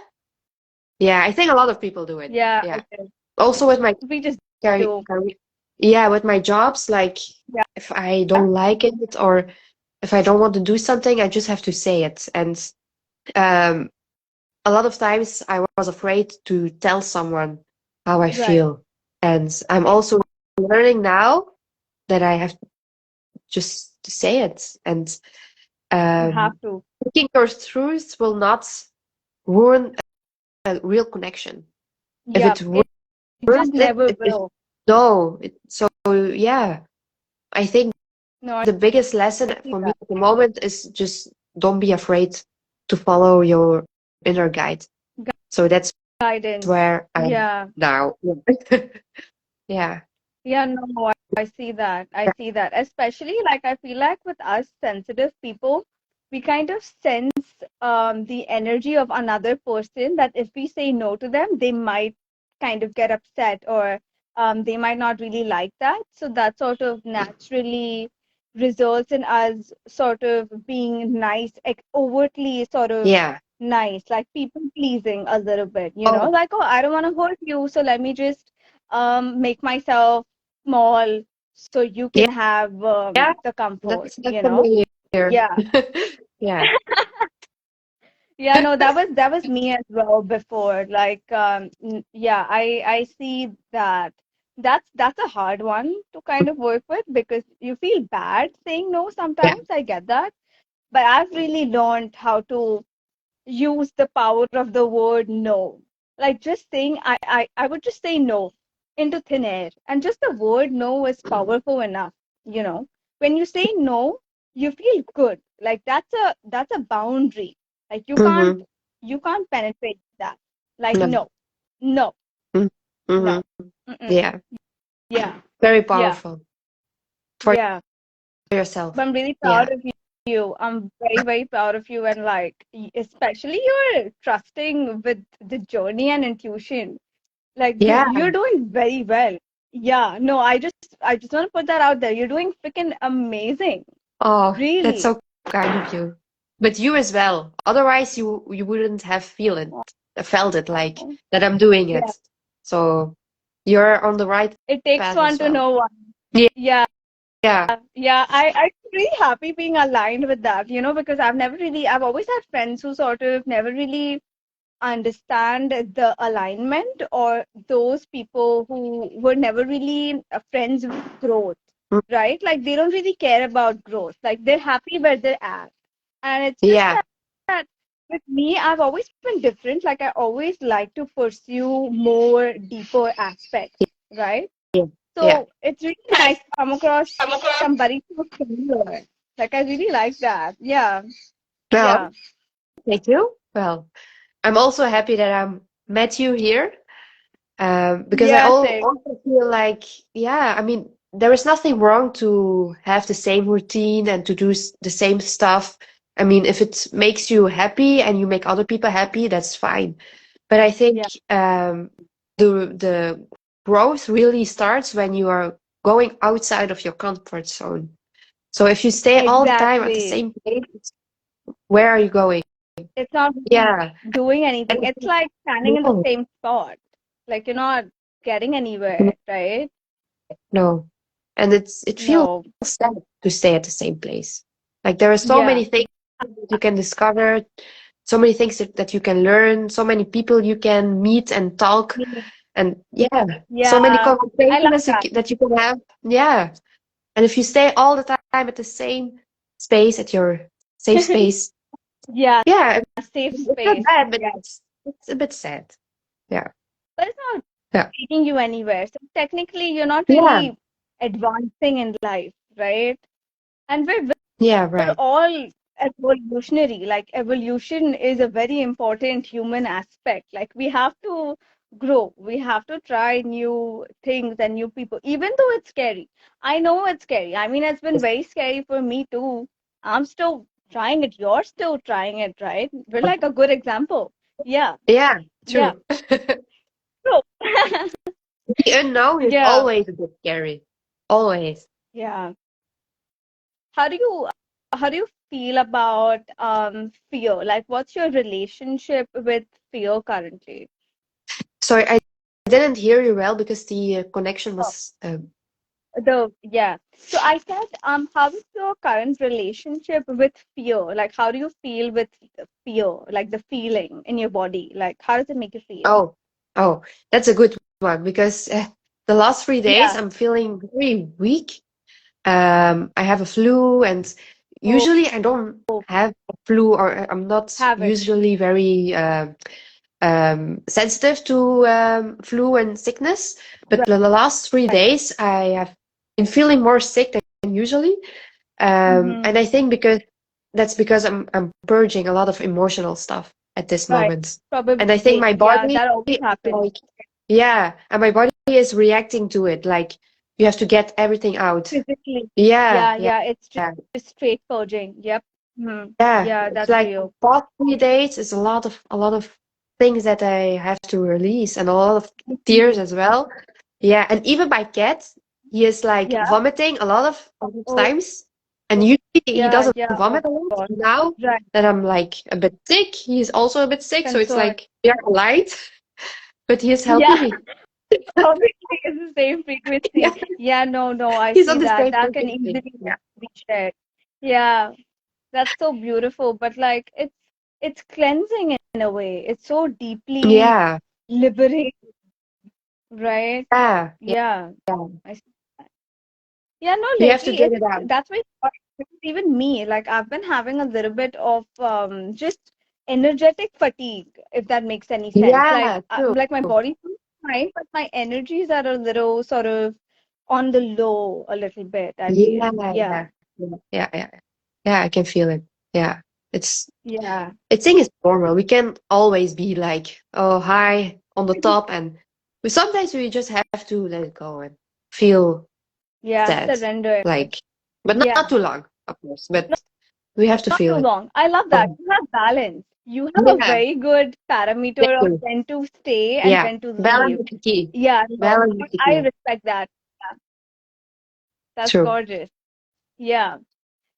yeah, I think a lot of people do it. Yeah. I Yeah. did. Also with my We just career, do. yeah, with my jobs, like Yeah. if I don't like it or if I don't want to do something, I just have to say it. And um, a lot of times I was afraid to tell someone how I Right. feel. And I'm also learning now that I have just to say it. And You have um, to. speaking your truth will not ruin a real connection. If Yep. it It ruins just it, never it is will. no. So yeah, I think No, I the biggest lesson see for me that. at the moment is just don't be afraid to follow your inner guide. So that's Guidance. where I'm Yeah. now. Yeah. Yeah, no, I see that. I see that. Especially like I feel like with us sensitive people, we kind of sense the energy of another person that if we say no to them, they might kind of get upset or they might not really like that. So that sort of naturally results in us sort of being nice, overtly sort of Yeah. nice, like people pleasing a little bit, Oh, like, oh, I don't want to hurt you, so let me just make myself small so you yeah. can have Yeah. the comfort, That's familiar. Yeah. Yeah. Yeah, no, that was me as well before. Like, yeah, I see that. That's a hard one to kind of work with because you feel bad saying no Yeah. sometimes. I get that. But I've really learned how to use the power of the word no. Like just saying I would just say no into thin air. And just the word no is powerful enough, you know. When you say no, you feel good. Like that's a boundary. Like Mm-hmm. you can't penetrate that. Like No. no, no, Mm-hmm. no. Mm-mm. Yeah. Yeah, Very yeah, powerful for yeah. But yourself. I'm really proud Yeah. of you. I'm very, very proud of you. And like, especially you're trusting with the journey and intuition. Like, Yeah. you're doing very well. Yeah, no, I just want to put that out there. You're doing freaking amazing. Oh, that's Really. so kind of you. But you as well. Otherwise, you wouldn't have felt it like Oh, that I'm doing yeah. it. So you're on the right It takes path as one to well. know one. Yeah. Yeah, Yeah. yeah. I'm really happy being aligned with that, because I've always had friends who sort of never really understand the alignment, or those people who were never really friends with growth, Mm. right? Like they don't really care about growth. Like they're happy where they're at. And it's just Yeah. that with me, I've always been different. Like I always like to pursue more deeper aspects, right? Yeah. Yeah. So it's really nice to come across somebody so similar. Like I really like that. Yeah. No, Yeah. thank you. Well, I'm also happy that I met you here. Because I Yeah, same. also feel like, yeah, I mean, there is nothing wrong to have the same routine and to do the same stuff. I mean, if it makes you happy and you make other people happy, that's fine. But I think Yeah, the growth really starts when you are going outside of your comfort zone. So if you stay all the time at the exactly. same place, where are you going? It's not Yeah, doing and anything. I It's think, like standing in the no, same spot. Like you're not getting anywhere, right? no. And it feels No. sad to stay at the same place. Like there are so Yeah. many things that you can discover, so many things that you can learn, so many people you can meet and talk, Mm. and yeah, so many Yeah. I love conversations that. that you can have. Yeah. And if you stay all the time at the same space, at your safe space, Yeah, yeah, safe it's not space. bad, but Yeah. it's a bit sad. Yeah. But it's not Yeah. taking you anywhere. So technically you're not Yeah. really advancing in life, right? And Yeah, we're right. all evolutionary. Like evolution is a very important human aspect. Like we have to grow, we have to try new things and new people, even though it's scary. I know it's scary. I mean, it's been very scary for me too. I'm still trying it. You're still trying it, right? We're like a good example. Yeah, Yeah, yeah. true. So, The unknown is yeah, always a bit scary. Always. yeah. How do you feel about fear? Like, what's your relationship with fear currently? Sorry, I didn't hear you well because the connection Oh, was. yeah. So I said, how is your current relationship with fear? Like, how do you feel with fear? Like the feeling in your body. Like, how does it make you feel? Oh, oh, that's a good one because the last 3 days Yeah. I'm feeling very weak. I have a flu, and Oh, usually I don't have a flu, or I'm not have it. usually very sensitive to flu and sickness. But Right. the last 3 days, I have been feeling more sick than usually. Mm-hmm. And I think because I'm purging a lot of emotional stuff at this Right. moment. And I think Probably. my Yeah, body that always is happens. like, yeah, and my body is reacting to it. Like you have to get everything out. Physically. Yeah, Yeah, yeah, yeah. It's yeah. just straight purging. Yep. Hmm. Yeah. Yeah, It's that's like real. past 3 days is a lot of things that I have to release and a lot of tears Mhm. as well. Yeah, and even my cat, he is like Yeah. vomiting a lot of Oh, times, and usually he yeah, doesn't yeah. Oh vomit a lot. God. Now Right. that I'm like a bit sick, he's also a bit sick, so it's Concern. like we are aligned, but he is helping Yeah. me. Obviously, it's the same Yeah, frequency. Yeah, no, no, I he's see on the that. same That can frequency. easily Yeah, be shared. Yeah, that's so beautiful. But like, it's cleansing in a way. It's so deeply yeah, liberating. right? Yeah, yeah, Yeah. yeah. I see that. Yeah, no, You have to lately get it's it out. that's why because even me, like I've been having a little bit of just energetic fatigue, if that makes any sense. Yeah, true. Like my body feels fine, but my energies are a little sort of on the low a little bit, I Yeah, feel. Yeah. yeah, yeah, yeah. Yeah, I can feel it. Yeah. It's Yeah. I think it's normal. We can always be like, oh, high on the top, and sometimes we just have to let it go and feel Yeah. sad. Surrender. Like, but Yeah. not too long, of course. But we have to Not feel too it. long. I love that. Oh, You have balance. You have a yeah, very good thank parameter of you. when to stay and Yeah, when to balance leave. is the key. Yeah, no, Balance is the I key. respect that. Yeah, that's True. gorgeous. Yeah.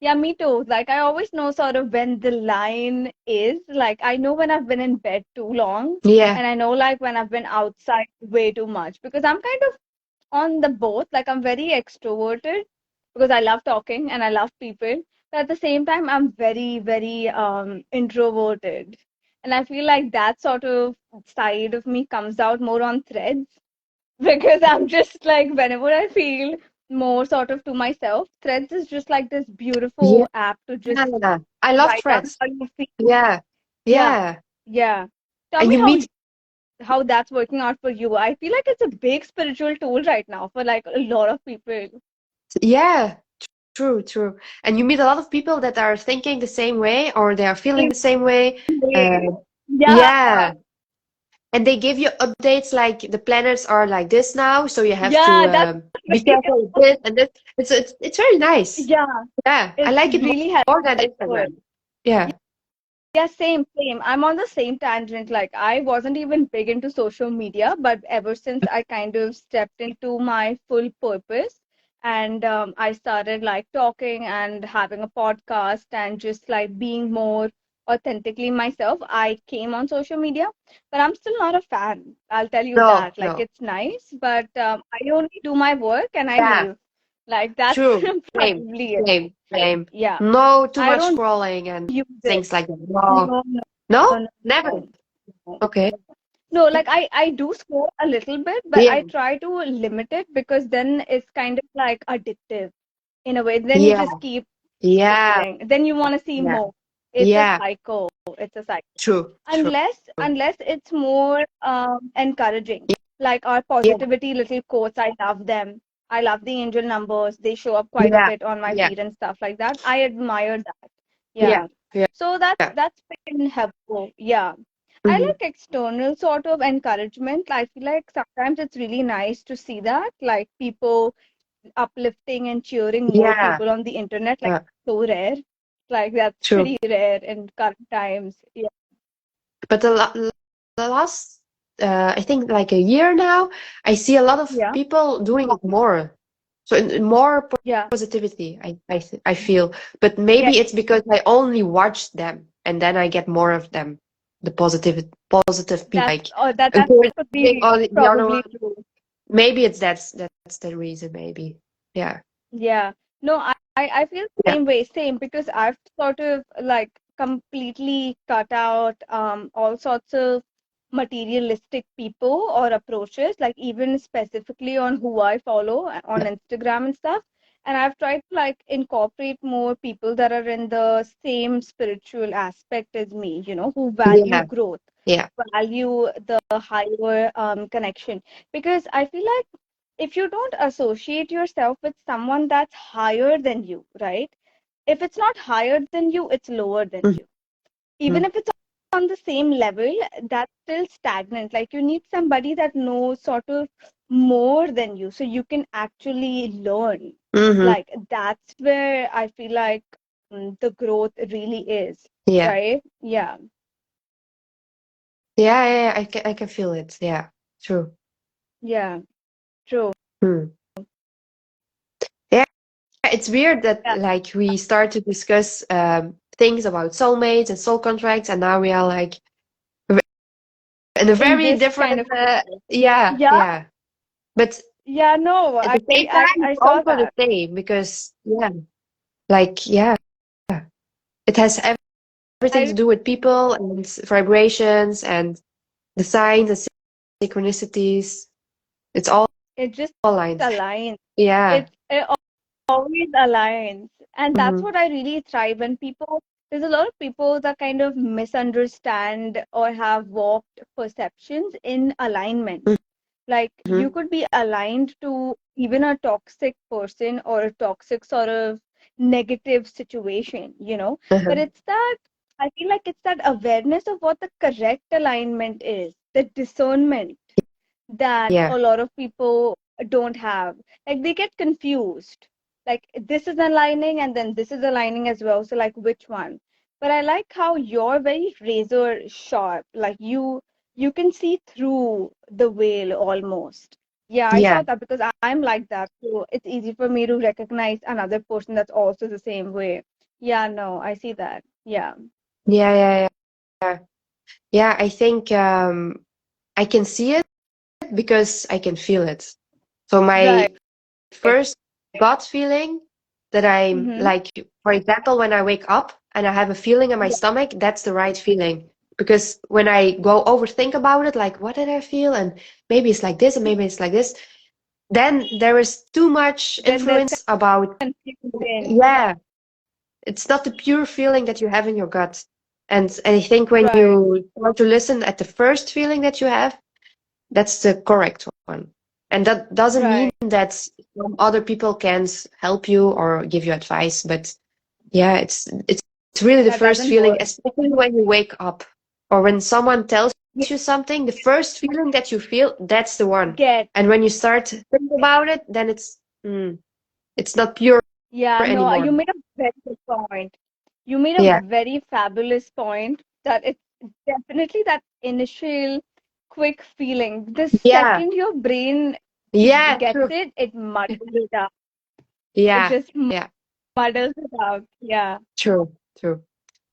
Yeah, me too. Like I always know sort of when the line is. Like I know when I've been in bed too long, Yeah. and I know like when I've been outside way too much because I'm kind of on the both. Like I'm very extroverted because I love talking and I love people. But at the same time, I'm very, very introverted. And I feel like that sort of side of me comes out more on threads because I'm just like whenever I feel more sort of to myself, threads is just like this Yeah. beautiful app to just I love write down threads. how you feel. Yeah. Yeah, Yeah. yeah. Tell And me you meet, how that's working out for you. I feel like it's a big spiritual tool right now for like a lot of people. yeah, true, true. And you meet a lot of people that are thinking the same way or they are feeling Same the same way. way. Uh, Yeah, yeah. And they give you updates like the planets are like this now, so you have to yeah, that's be very, careful with this and this. It's very nice. yeah, Yeah, I it's like it really more than helpful. Instagram. Yeah. Yeah, same, same. I'm on the same tangent. Like, I wasn't even big into social media, but ever since I kind of stepped into my full purpose and I started like talking and having a podcast and just like being more authentically myself, I came on social media, but I'm still not a fan. I'll tell you No, that. Like, no. it's nice, but I only do my work and I Yeah, leave. Like, that's true. Same, probably it. same, same. Yeah. No, too I much don't scrolling and use it. things like that. No. No, no, No? no, Never. no, no. Okay. No, like I do scroll a little bit, but Yeah. I try to limit it because then it's kind of like addictive in a way. Then you Yeah. just keep Yeah. scrolling. Then you want to see Yeah. more. It's a Yeah. cycle. It's a cycle. True. True. Unless it's more encouraging, like our Yeah. positivity little quotes. I love them. I love the angel numbers. They show up quite a Yeah. bit on my Yeah. feed and stuff like that. I admire that. Yeah. Yeah. Yeah. So that's been helpful. Yeah. I Mhm. like external sort of encouragement. I feel like sometimes it's really nice to see that, like people uplifting and cheering more Yeah. people on the internet, like Yeah. so rare. Like that's True. pretty rare in current times. Yeah. But the last, I think like a year now, I see a lot of Yeah. people doing it more. So more Yeah. positivity, I feel. But Yeah. maybe it's because I only watch them and then I get more of them. The positive people That's like that could encouraging be all the other probably ones. true. Maybe that's the reason, maybe. Yeah. Yeah. No, I feel the Yeah. same way, same because I've sort of like completely cut out all sorts of materialistic people or approaches, like even specifically on who I follow on Instagram and stuff. And I've tried to like incorporate more people that are in the same spiritual aspect as me, who value Yeah. growth, Yeah. value the higher connection. Because I feel like if you don't associate yourself with someone that's higher than you, right? If it's not higher than you, it's lower than you. Even Mhm. if it's on the same level, that's still stagnant. Like you need somebody that knows sort of more than you so you can actually learn. Mhm. Like that's where I feel like the growth really is, Yeah. right? Yeah, Yeah, yeah, yeah, I can feel it. Yeah. True. yeah, true. Hmm. Yeah, it's weird that Yeah, like we start to discuss things about soulmates and soul contracts, and now we are like v- in a in very this kind different. of, Yeah, yeah, yeah. But yeah, no, at I, the same I, time, I it's saw also the that. same because yeah, like yeah, it has everything I to do with people and vibrations and the signs and synchronicities. It's all It just aligned. aligns. Yeah. It always aligns. And that's Mm-hmm. what I really thrive when people, there's a lot of people that kind of misunderstand or have warped perceptions in alignment. Like you Mm-hmm. could be aligned to even a toxic person or a toxic sort of negative situation, but Uh-huh. it's that I feel like it's that awareness of what the correct alignment is, the discernment that Yeah. a lot of people don't have. Like they get confused. Like this is aligning and then this is aligning as well. So like which one? But I like how you're very razor sharp. Like you can see through the veil almost. Yeah, I Yeah. saw that because I'm like that. So it's easy for me to recognize another person that's also the same way. Yeah, no, I see that. Yeah. Yeah. Yeah. Yeah. Yeah. I think I can see it because I can feel it. So Right. my first gut feeling that I'm Mm-hmm. like, for example, when I wake up and I have a feeling in my Yeah. stomach, that's the right feeling. Because when I go overthink about it, like, what did I feel? And maybe it's like this, and maybe it's like this, then there is too much Then there's influence about, confusion. yeah, it's not the pure feeling that you have in your gut. And I think when Right. you want to listen at the first feeling that you have, that's the correct one. And that doesn't mean Right. that some other people can't help you or give you advice, but yeah, it's really the That first doesn't feeling, work. especially when you wake up or when someone tells You you something, the first feeling that you feel, that's the one. get, And when you start to think about it, then it's not pure yeah, no, anymore. you made a very good point. You made a Yeah. very fabulous point that it's definitely that initial quick feeling. The Yeah. second your brain Yeah, gets true. it, it muddles it up. It Yeah. just Yeah. muddles it out. Yeah. True. True.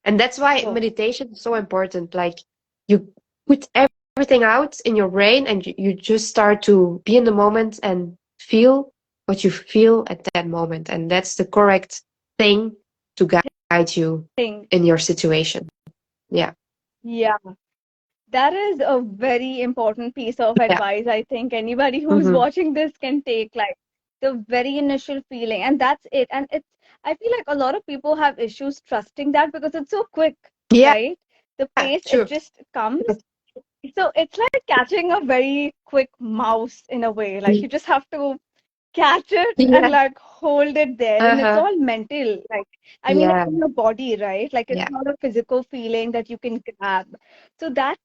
And that's why So, meditation is so important. Like you put everything out in your brain and you just start to be in the moment and feel what you feel at that moment. And that's the correct thing to guide you thing. in your situation. Yeah. Yeah. That is a very important piece of Yeah. advice. I think anybody who's Hmm. watching this can take like the very initial feeling, and that's it. And I feel like a lot of people have issues trusting that because it's so quick, Yeah. right? The pace it True. just comes. So it's like catching a very quick mouse in a way. Like you just have to catch it and Yeah. like hold it there, and it's Uh-huh. all mental. Like I mean it's Yeah. in your body, right? Like it's Yeah. not a physical feeling that you can grab. So that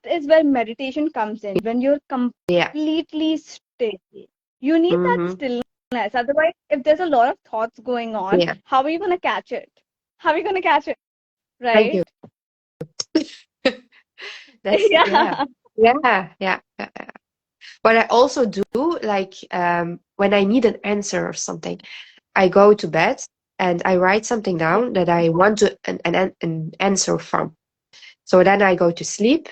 is where meditation comes in, when you're Yeah. completely still. You need that Hmm. stillness, otherwise if there's a lot of thoughts going on, Yeah. how are you going to catch it? How are you going to catch it, Thank you. right? That's yeah. Yeah. Yeah. Yeah. What I also do, like when I need an answer or something, I go to bed and I write something Yeah. down that I want to an answer from. So then I go to sleep,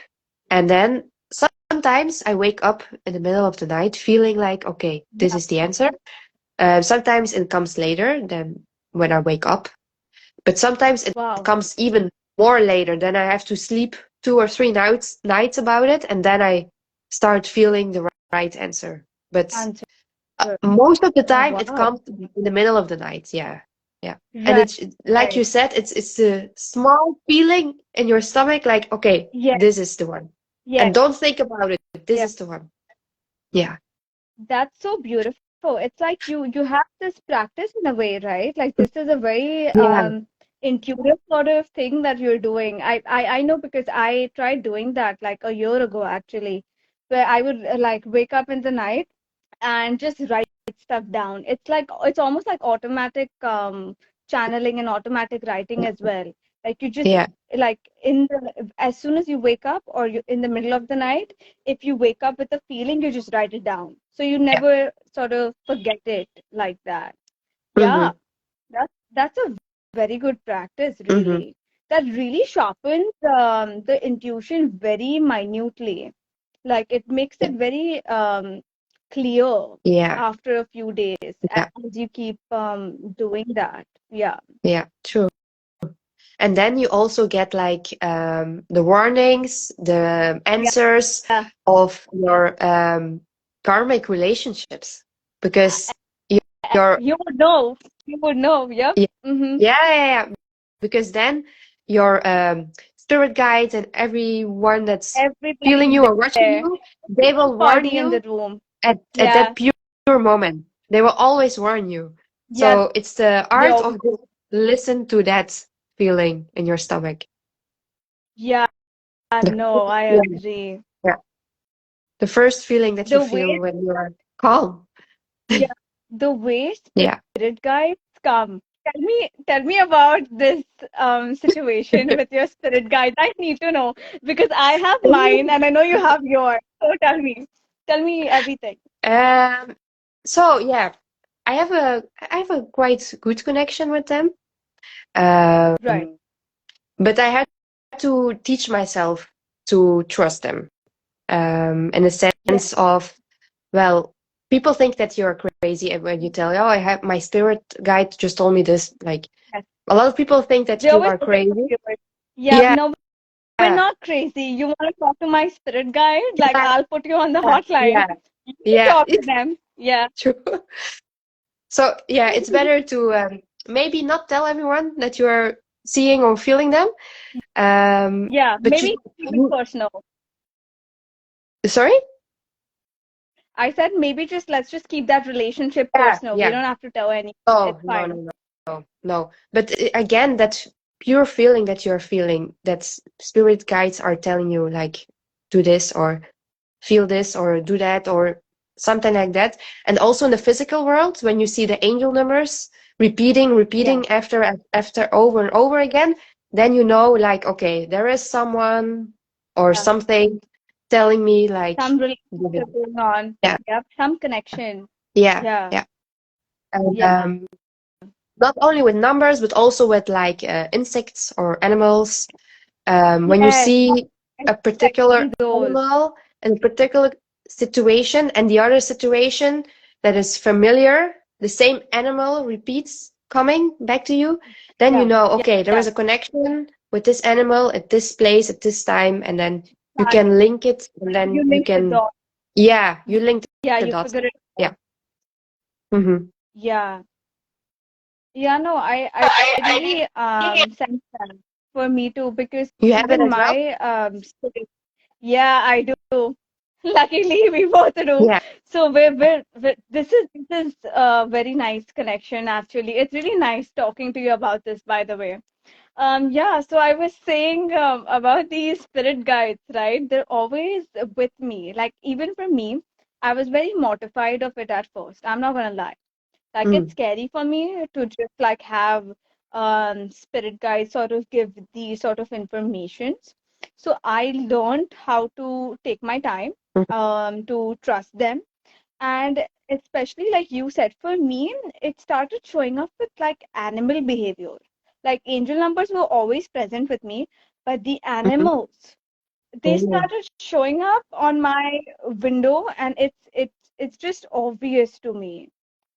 and then sometimes I wake up in the middle of the night feeling like, okay, this Yeah. is the answer. Sometimes it comes later than when I wake up, but sometimes it Wow. comes even more later. Then I have to sleep 2 or 3 nights about it, and then I start feeling the right answer. But Answer. most of the Oh time, it wow. comes in the middle of the night. Yeah, yeah. And Right. it's like you said, it's a small feeling in your stomach, like, okay, Yes. this is the one. Yes. And don't think about it. This Yes. is the one. Yeah, That's so beautiful. It's like you have this practice in a way, right? Like this is a very yeah, intuitive sort of thing that you're doing. I know because I tried doing that like a year ago actually, where I would like wake up in the night and just write stuff down. It's like it's almost like automatic channeling and automatic writing as well. Like you just yeah, like as soon as you wake up or you in the middle of the night, if you wake up with a feeling, you just write it down. So you yeah. never sort of forget it like that. Yeah, Mm-hmm, that's a very good practice, mm-hmm. really. That really sharpens the intuition very minutely. Like it makes Yeah, it very clear yeah, after a few days yeah, as you keep doing that. Yeah. yeah, true. And then you also get like the warnings, the Yeah. answers of your karmic relationships because you're You would know. You would know. Yep. yeah, Mm-hmm. yeah. Because then your spirit guides and everyone that's feeling Everybody you or watching there. you, they will warn Party in the you room. at Yeah. that pure moment. They will always warn you. Yeah. So it's the They art always. of just listen to that feeling in your stomach. Yeah. The, No, I yeah, agree. yeah. The first feeling that you The way. feel when you are calm. Yeah. The way Yeah. spirit guides come. Tell me about this situation with your spirit guides. I need to know because I have mine and I know you have yours. So tell me. Tell me everything. Um, so yeah, I have a quite good connection with them. Right. But I had to teach myself to trust them. In the Yeah. sense of, well, people think that you're crazy when you tell, oh, I have my spirit guide just told me this. Like Yes. a lot of people think They that you always are look at crazy. the viewers. Yeah, Yeah, no, we're not crazy. You want to talk to my spirit guide? Like, yeah, I'll put you on the yeah, hotline. You yeah. talk to It's them. Yeah. true. So yeah, it's better to maybe not tell everyone that you are seeing or feeling them. Yeah, But maybe keep it you personal. sorry? I said maybe just let's just keep that relationship Yeah, personal. We yeah. don't have to tell anyone. Oh, It's no, fine. no, no, no, no. But again, that pure feeling that you're feeling, that spirit guides are telling you, like, do this or feel this or do that or something like that. And also in the physical world, when you see the angel numbers Yeah. repeating after over and over again, then you know, like, okay, there is someone or Yeah. something telling me, like, Some do this. relationship going on. Yeah, Yep. Some connection. yeah, Yeah. yeah. And Yeah. not only with numbers, but also with like insects or animals. When you Yes. see a particular Especially those. animal in a particular situation and the other situation that is familiar, the same animal repeats coming back to you, then you Yeah. know, okay, there is Yeah. a connection with this animal at this place at this time, and then you Time. can link it, and then You you link the can, dots. yeah, you link Yeah, the you dots. figure it Yeah. out. Mm-hmm. Yeah. Yeah, no, I really sense that for me too because You have it even as well? my spirit, yeah, I do. Luckily, we both do. Yeah. So this is a very nice connection actually. It's really nice talking to you about this, by the way. Yeah, so I was saying about these spirit guides, right? They're always with me. Like even for me, I was very mortified of it at first. I'm not gonna lie. Like it's Mm. scary for me to just like have spirit guides sort of give these sort of informations. So I learned how to take my time to trust them. And especially like you said, for me, it started showing up with like animal behavior. Like angel numbers were always present with me, but the Mm-hmm. animals, they Oh, started showing up on my window and it's just obvious to me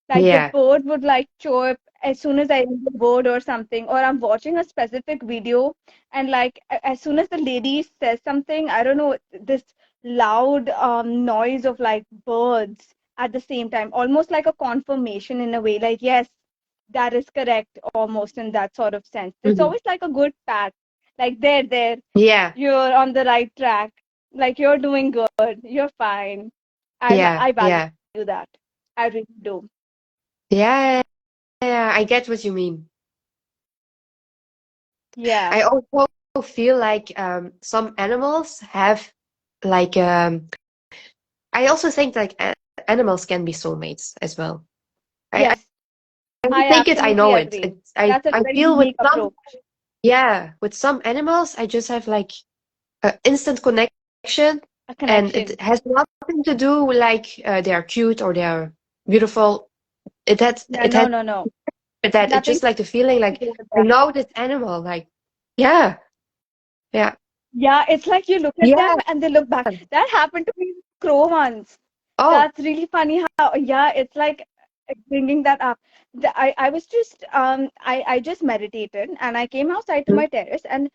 like the yeah. bird would like chirp as soon as I read the word or something, or I'm watching a specific video and like as soon as the lady says something, I don't know, this loud noise of like birds at the same time, almost like a confirmation in a way, like yes, that is correct, almost in that sort of sense. It's Mm-hmm. always like a good pat, like there, Yeah. you're on the right track, like you're doing good, you're fine. Yeah. I value Yeah. that. I really do. Yeah. Yeah. I get what you mean. Yeah. I also feel like some animals have like I also think like animals can be soulmates as well. I Yes, I think it, I absolutely know it. agree. It's That's a I very feel with unique some, approach. yeah, with some animals I just have like an instant connection, A and connection. it has nothing to do with like they are cute or they are beautiful. Yeah, it has no. with that. It's Nothing just like the feeling to like do with I that. know this animal. Like yeah, yeah, Yeah, it's like you look at them yeah. and they look back. That happened to me with crow once. Oh. That's really funny how, yeah, it's like bringing that up. I was just I just meditated and I came outside to Mm, my terrace and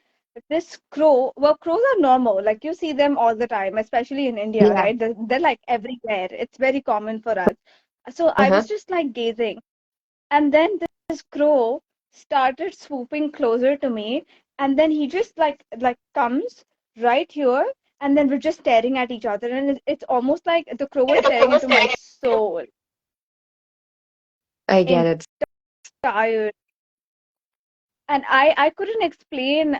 this crow, well, crows are normal. Like you see them all the time, especially in India, Yeah. right? They're like everywhere. It's very common for us. So I Uh-huh. was just like gazing. And then this crow started swooping closer to me. And then he just like comes right here. And then we're just staring at each other. And it's almost like the crow was staring into my soul I get it. entire. And I couldn't explain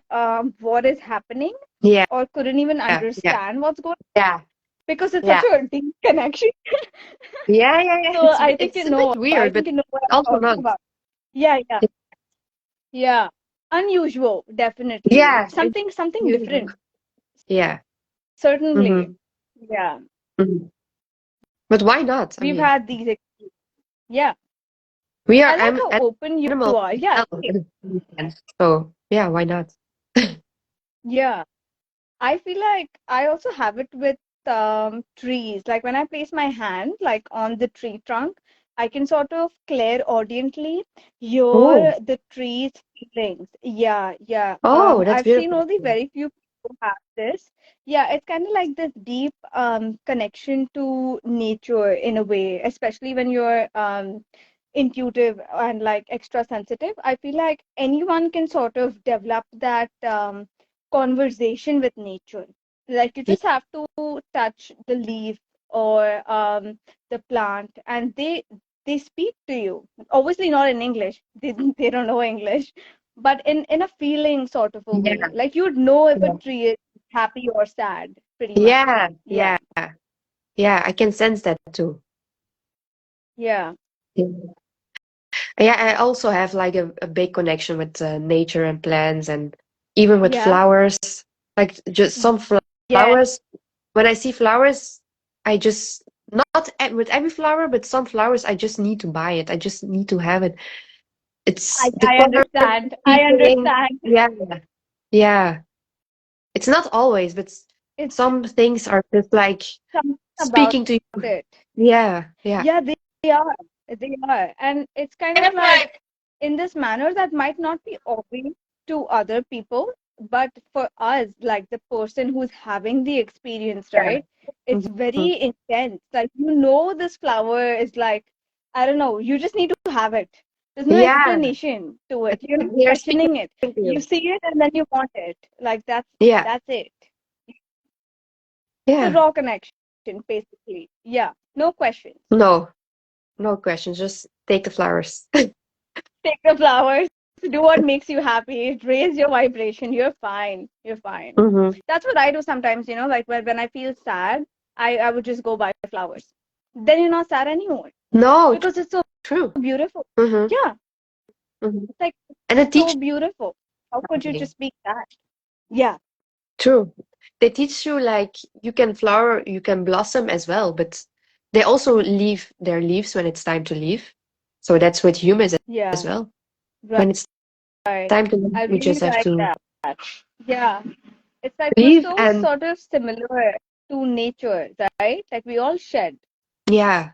what is happening Yeah. or couldn't even Yeah. understand what's going Yeah. because it's such Yeah. a deep connection. Yeah. Yeah. Yeah. So I think It's a bit I weird, think but you know what I'm also talking not. about. Yeah, yeah, yeah. Unusual, definitely. Yeah. It's Something usual. different, Yeah. certainly. Mm-hmm. Yeah, Hmm. But why not? I we've mean, had these. Yeah, we I are like how open you animals are. as Yeah, well. So yeah, why not? yeah. I feel like I also have it with trees. Like when I place my hand like on the tree trunk, I can sort of clairaudiently Oh, hear the tree's feelings. Yeah, yeah. oh, that's I've seen beautiful. only very few people have this. Yeah, it's kind of like this deep connection to nature in a way, especially when you're intuitive and like extra sensitive. I feel like anyone can sort of develop that conversation with nature. Like you Yeah, just have to touch the leaf or the plant, and they speak to you. Obviously, not in English. They don't know English, but in a feeling sort of a way. yeah, Like you'd know if a yeah, tree is happy or sad, pretty much. yeah, Yeah, yeah, yeah. I can sense that too. yeah, Yeah, yeah. I also have like a big connection with nature and plants, and even with yeah, flowers. Like just some yeah. flowers. When I see flowers, I just not with every flower, but some flowers I just need to buy it. I just need to have it. It's the I color, understand. I speaking. understand. Yeah, yeah. It's not always, but It's some things are just like something about speaking to you. it. Yeah, yeah. Yeah, they are. They are. And it's kind Kind of of like like, in this manner that might not be obvious to other people, but for us, like the person who's having the experience, yeah. right? It's Mhm. very intense. Like, this flower is like, I don't know, you just need to have it. There's no Yeah, explanation to it. You're not they are speaking questioning it. to You you. see it and then you want it. Like Yeah, that's it. It's a yeah. raw connection, basically. Yeah. No questions. No, no questions. Just take the flowers. Take the flowers, do what makes you happy, raise your vibration. You're fine. You're fine. Hmm. That's what I do sometimes, like when I feel sad, I would just go buy flowers. Then you're not sad anymore No, because it's so true. beautiful. Hmm. Yeah, Hmm. it's like And it so teaches beautiful. How could you something. just be sad? Yeah, True. They teach you like you can flower, you can blossom as well, but they also leave their leaves when it's time to leave. So that's with humans as yeah, well. When it's right. time to leave, I we really just have like to that. Yeah, it's like we're leave so and sort of similar to nature, right? Like we all shed. yeah.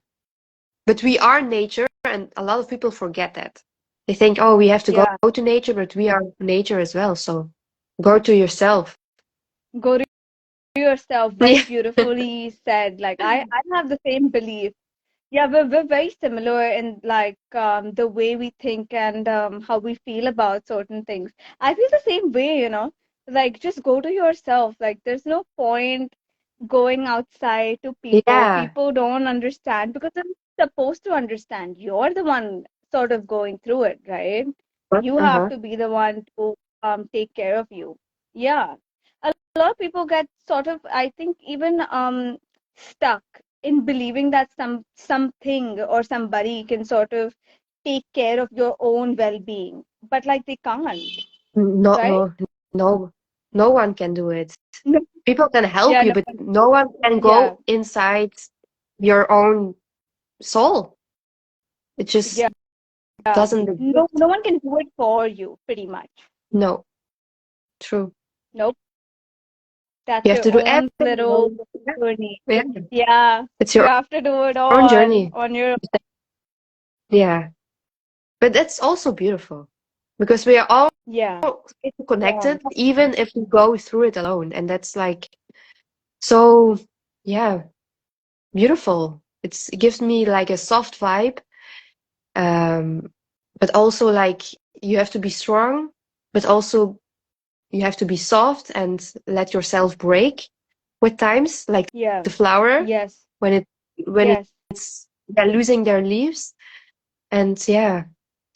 But we are nature, and a lot of people forget that. They think, oh, we have to Yeah, go to nature, but we are nature as well. So go to yourself. go to yourself. Very Yeah. beautifully said. Like I have the same belief. Yeah, we're very similar in like the way we think and how we feel about certain things. I feel the same way, like just go to yourself. Like there's no point going outside to people. Yeah. People don't understand because they're supposed to understand. You're the one sort of going through it, right? You have Uh-huh. to be the one to take care of you. Yeah. A lot of people get sort of, I think, even stuck in believing that something or somebody can sort of take care of your own well-being, but like they can't, No, right? no, no one can do it. No. People can help Yeah, you, no, but no one can yeah, go inside your own soul. It just yeah. doesn't No exist. one can do it for you, pretty much. No, true. Nope. You That's have your to do own everything little alone. Yeah. journey. Yeah. Yeah, It's you your have to do it own all journey. on your. Yeah. But that's also beautiful. because we are all Yeah. It's connected, strong. even if we go through it alone. And that's like so, yeah, beautiful. It gives me like a soft vibe, um, but also like you have to be strong, but also you have to be soft and let yourself break with times, like Yeah. the flower Yes. when Yes. it's they're losing their leaves. And yeah,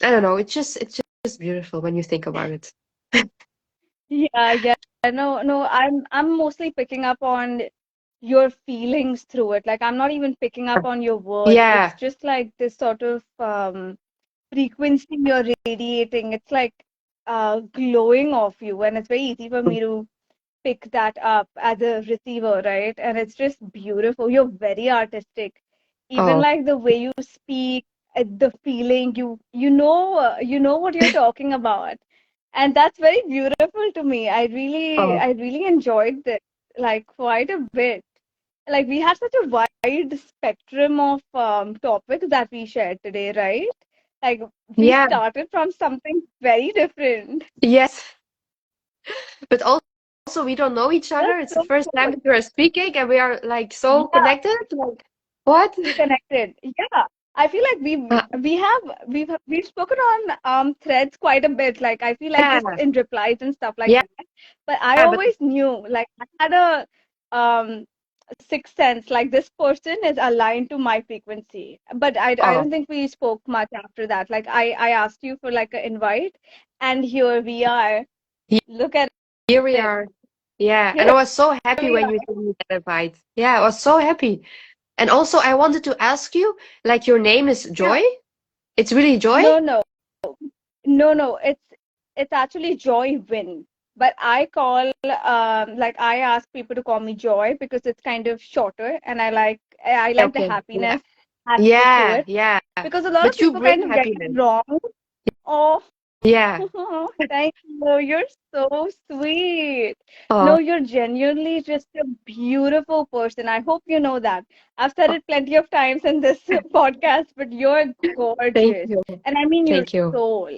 I don't know. It's just beautiful when you think about it. Yeah, yeah. No, no, I'm mostly picking up on your feelings through it. Like I'm not even picking up on your words. It's Yeah. just like this sort of frequency you're radiating. It's like glowing off you, and it's very easy for me to pick that up as a receiver, right? And it's just beautiful. You're very artistic. Even Oh, like the way you speak, the feeling you know what you're talking about. And that's very beautiful to me. oh, I really enjoyed this like quite a bit. Like we had such a wide spectrum of topics that we shared today, right? Like we yeah. started from something very different. Yes. But also we don't know each other. That's It's the so first time cool. that we are speaking and we are like so Yeah, connected. Like, what? connected. Yeah. I feel like we've spoken on threads quite a bit. Like I feel like Yeah. just in replies and stuff like Yeah. that. But I But always knew, like I had a sixth sense, like this person is aligned to my frequency. But I oh, don't think we spoke much after that. Like I asked you for like an invite, and here we are. he- Look at here we it. are. Yeah. And I Here was so happy we when are. you sent me that invite. Yeah, I was so happy. And also I wanted to ask you, like your name is Yeah. Joy? It's really Joy? No, no. No, no, it's actually Joy Win. But I call like I ask people to call me Joy because it's kind of shorter and I like the Okay. Yeah. happiness aspect to Yeah. it Yeah. because a lot of But you people kind bring of get it happiness. wrong. Oh, Yeah. thank you. You're so sweet. No, Oh, you're genuinely just a beautiful person. I hope you know that. I've said it plenty of times in this podcast, but you're thank gorgeous. you. And I mean your Thank you. soul.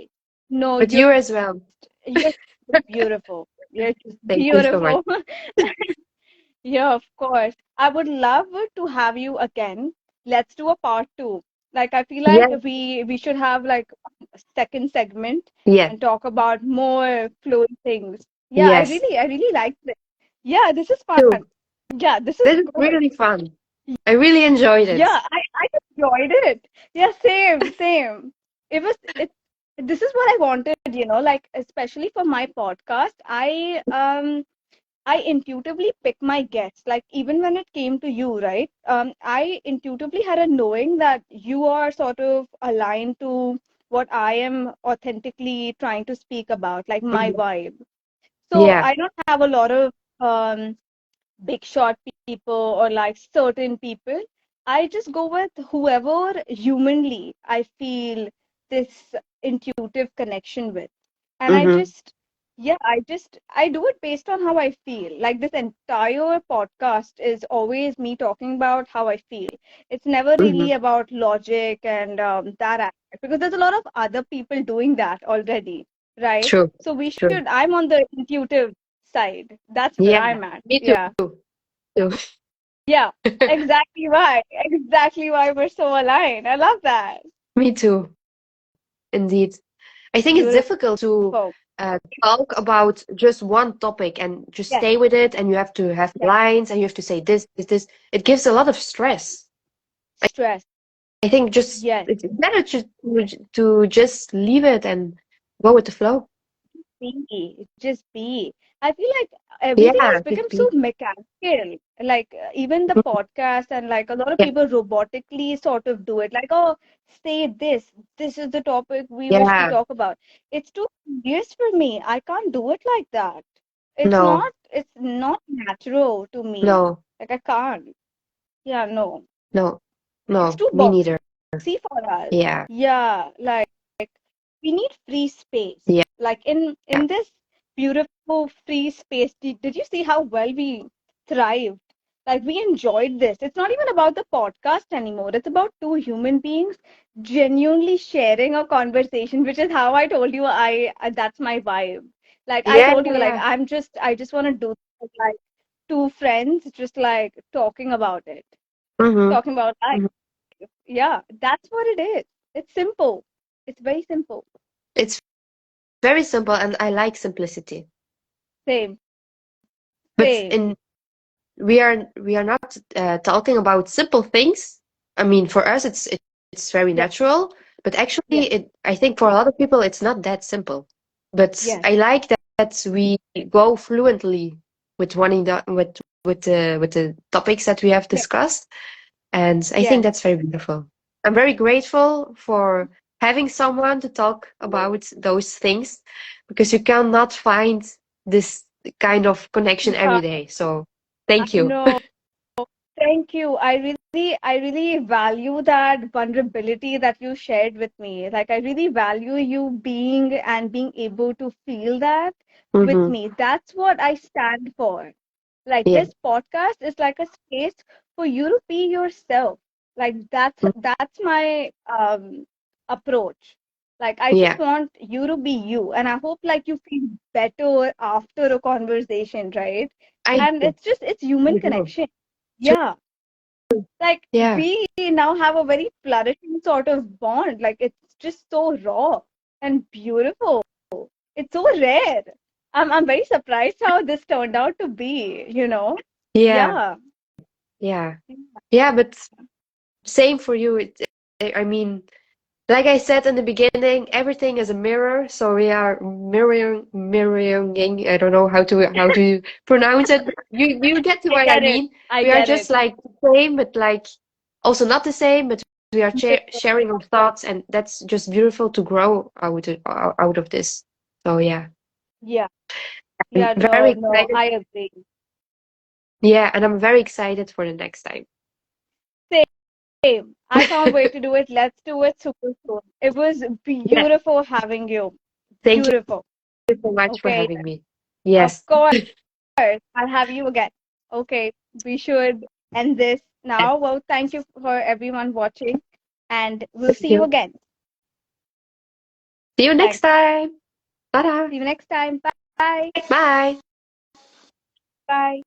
No, But you as well. you're beautiful. You're just Thank you so much. beautiful. Yeah, of course. I would love to have you again. Let's do a part two. Like I feel like Yes. we should have like a second segment Yes. and talk about more fluid things. Yeah, Yes. I really like this. Yeah, this is fun. Too. Yeah, this is This is good. really fun. I really enjoyed it. Yeah, I enjoyed it. Yeah, same, same. It this is what I wanted, like especially for my podcast. I intuitively pick my guests. Like even when it came to you, right? I intuitively had a knowing that you are sort of aligned to what I am authentically trying to speak about, like my Mhm. vibe. So Yeah. I don't have a lot of big shot people or like certain people. I just go with whoever humanly I feel this intuitive connection with. And Mm-hmm. I do it based on how I feel. Like this entire podcast is always me talking about how I feel. It's never Mm-hmm. really about logic and that aspect because there's a lot of other people doing that already, right? True. So True. I'm on the intuitive side. That's where Yeah. I'm at. Me too. Yeah. Too. Yeah. Exactly why. Exactly why we're so aligned. I love that. Me too. Indeed. I think it's Beautiful. difficult to talk about just one topic and just Yes. stay with it, and you have to have Yes. lines and you have to say this, this, this. It gives a lot of stress. Stress. I think just Yes. it's better to just leave it and go with the flow. Just be. I feel like everything has Yeah, become just so be. mechanical. Like even the podcast and like a lot of Yeah, people robotically sort of do it. Like, oh, say this. This is the topic we wish to yeah. talk about. It's too serious for me. I can't do it like that. No, It's not natural to me. no, Like I can't. Yeah, no. no, It's no. too Me neither. boxy for us. Yeah, Yeah, like we need free space. yeah, Like yeah. in this beautiful free space, did you see how well we thrived? Like we enjoyed this. It's not even about the podcast anymore. It's about two human beings genuinely sharing a conversation, which is how I told you that's my vibe. Like I Yeah, told you, yeah, like yeah. I just want to do this, like two friends just like talking about it, Mm-hmm. talking about life. Hmm. Yeah, that's what it is. It's simple. It's very simple. It's very simple, and I like simplicity. Same, But same. in we are not talking about simple things. I mean, for us, it's very Yes, natural, but actually, yes, I think for a lot of people, it's not that simple. But yes, I like that we go fluently with with the topics that we have yes, discussed, and I think yes. that's very beautiful. I'm very grateful for having someone to talk about those things because you cannot find this kind of connection You every can't. day. So thank you. No. Thank you. I really value that vulnerability that you shared with me. Like, I really value you being and being able to feel that with Hmm. me. That's what I stand for. Like, Yeah. this podcast is like a space for you to be yourself. Like, that's my approach. Like, I just Yeah. want you to be you, and I hope like you feel better after a conversation, right? I And do. it's human I do. connection. True. Yeah, like Yeah. we now have a very flourishing sort of bond. Like it's just so raw and beautiful. It's so rare. I'm very surprised how this turned out to be, you know? Yeah. Yeah. Yeah. Yeah. But same for you. I mean, like I said in the beginning, everything is a mirror. So we are mirroring. I don't know how to pronounce it. But you get to I what I get it. mean. I We are get just it. like the same, but like also not the same. But we are sharing our thoughts, and that's just beautiful to grow out of this. So yeah, Yeah. I'm Yeah, very no, excited. I agree. Yeah, and I'm very excited for the next time. Same. I can't wait to do it. Let's do it super soon. It was Yeah, beautiful having you. thank Beautiful. you so much for Okay. having me. Of Yes. course. I'll have you again. Okay, we should end this now. Well, thank you for everyone watching, and we'll Thank see you you. again. See you next Thanks. time. Ta-da. See you next time. Bye. Bye. Bye.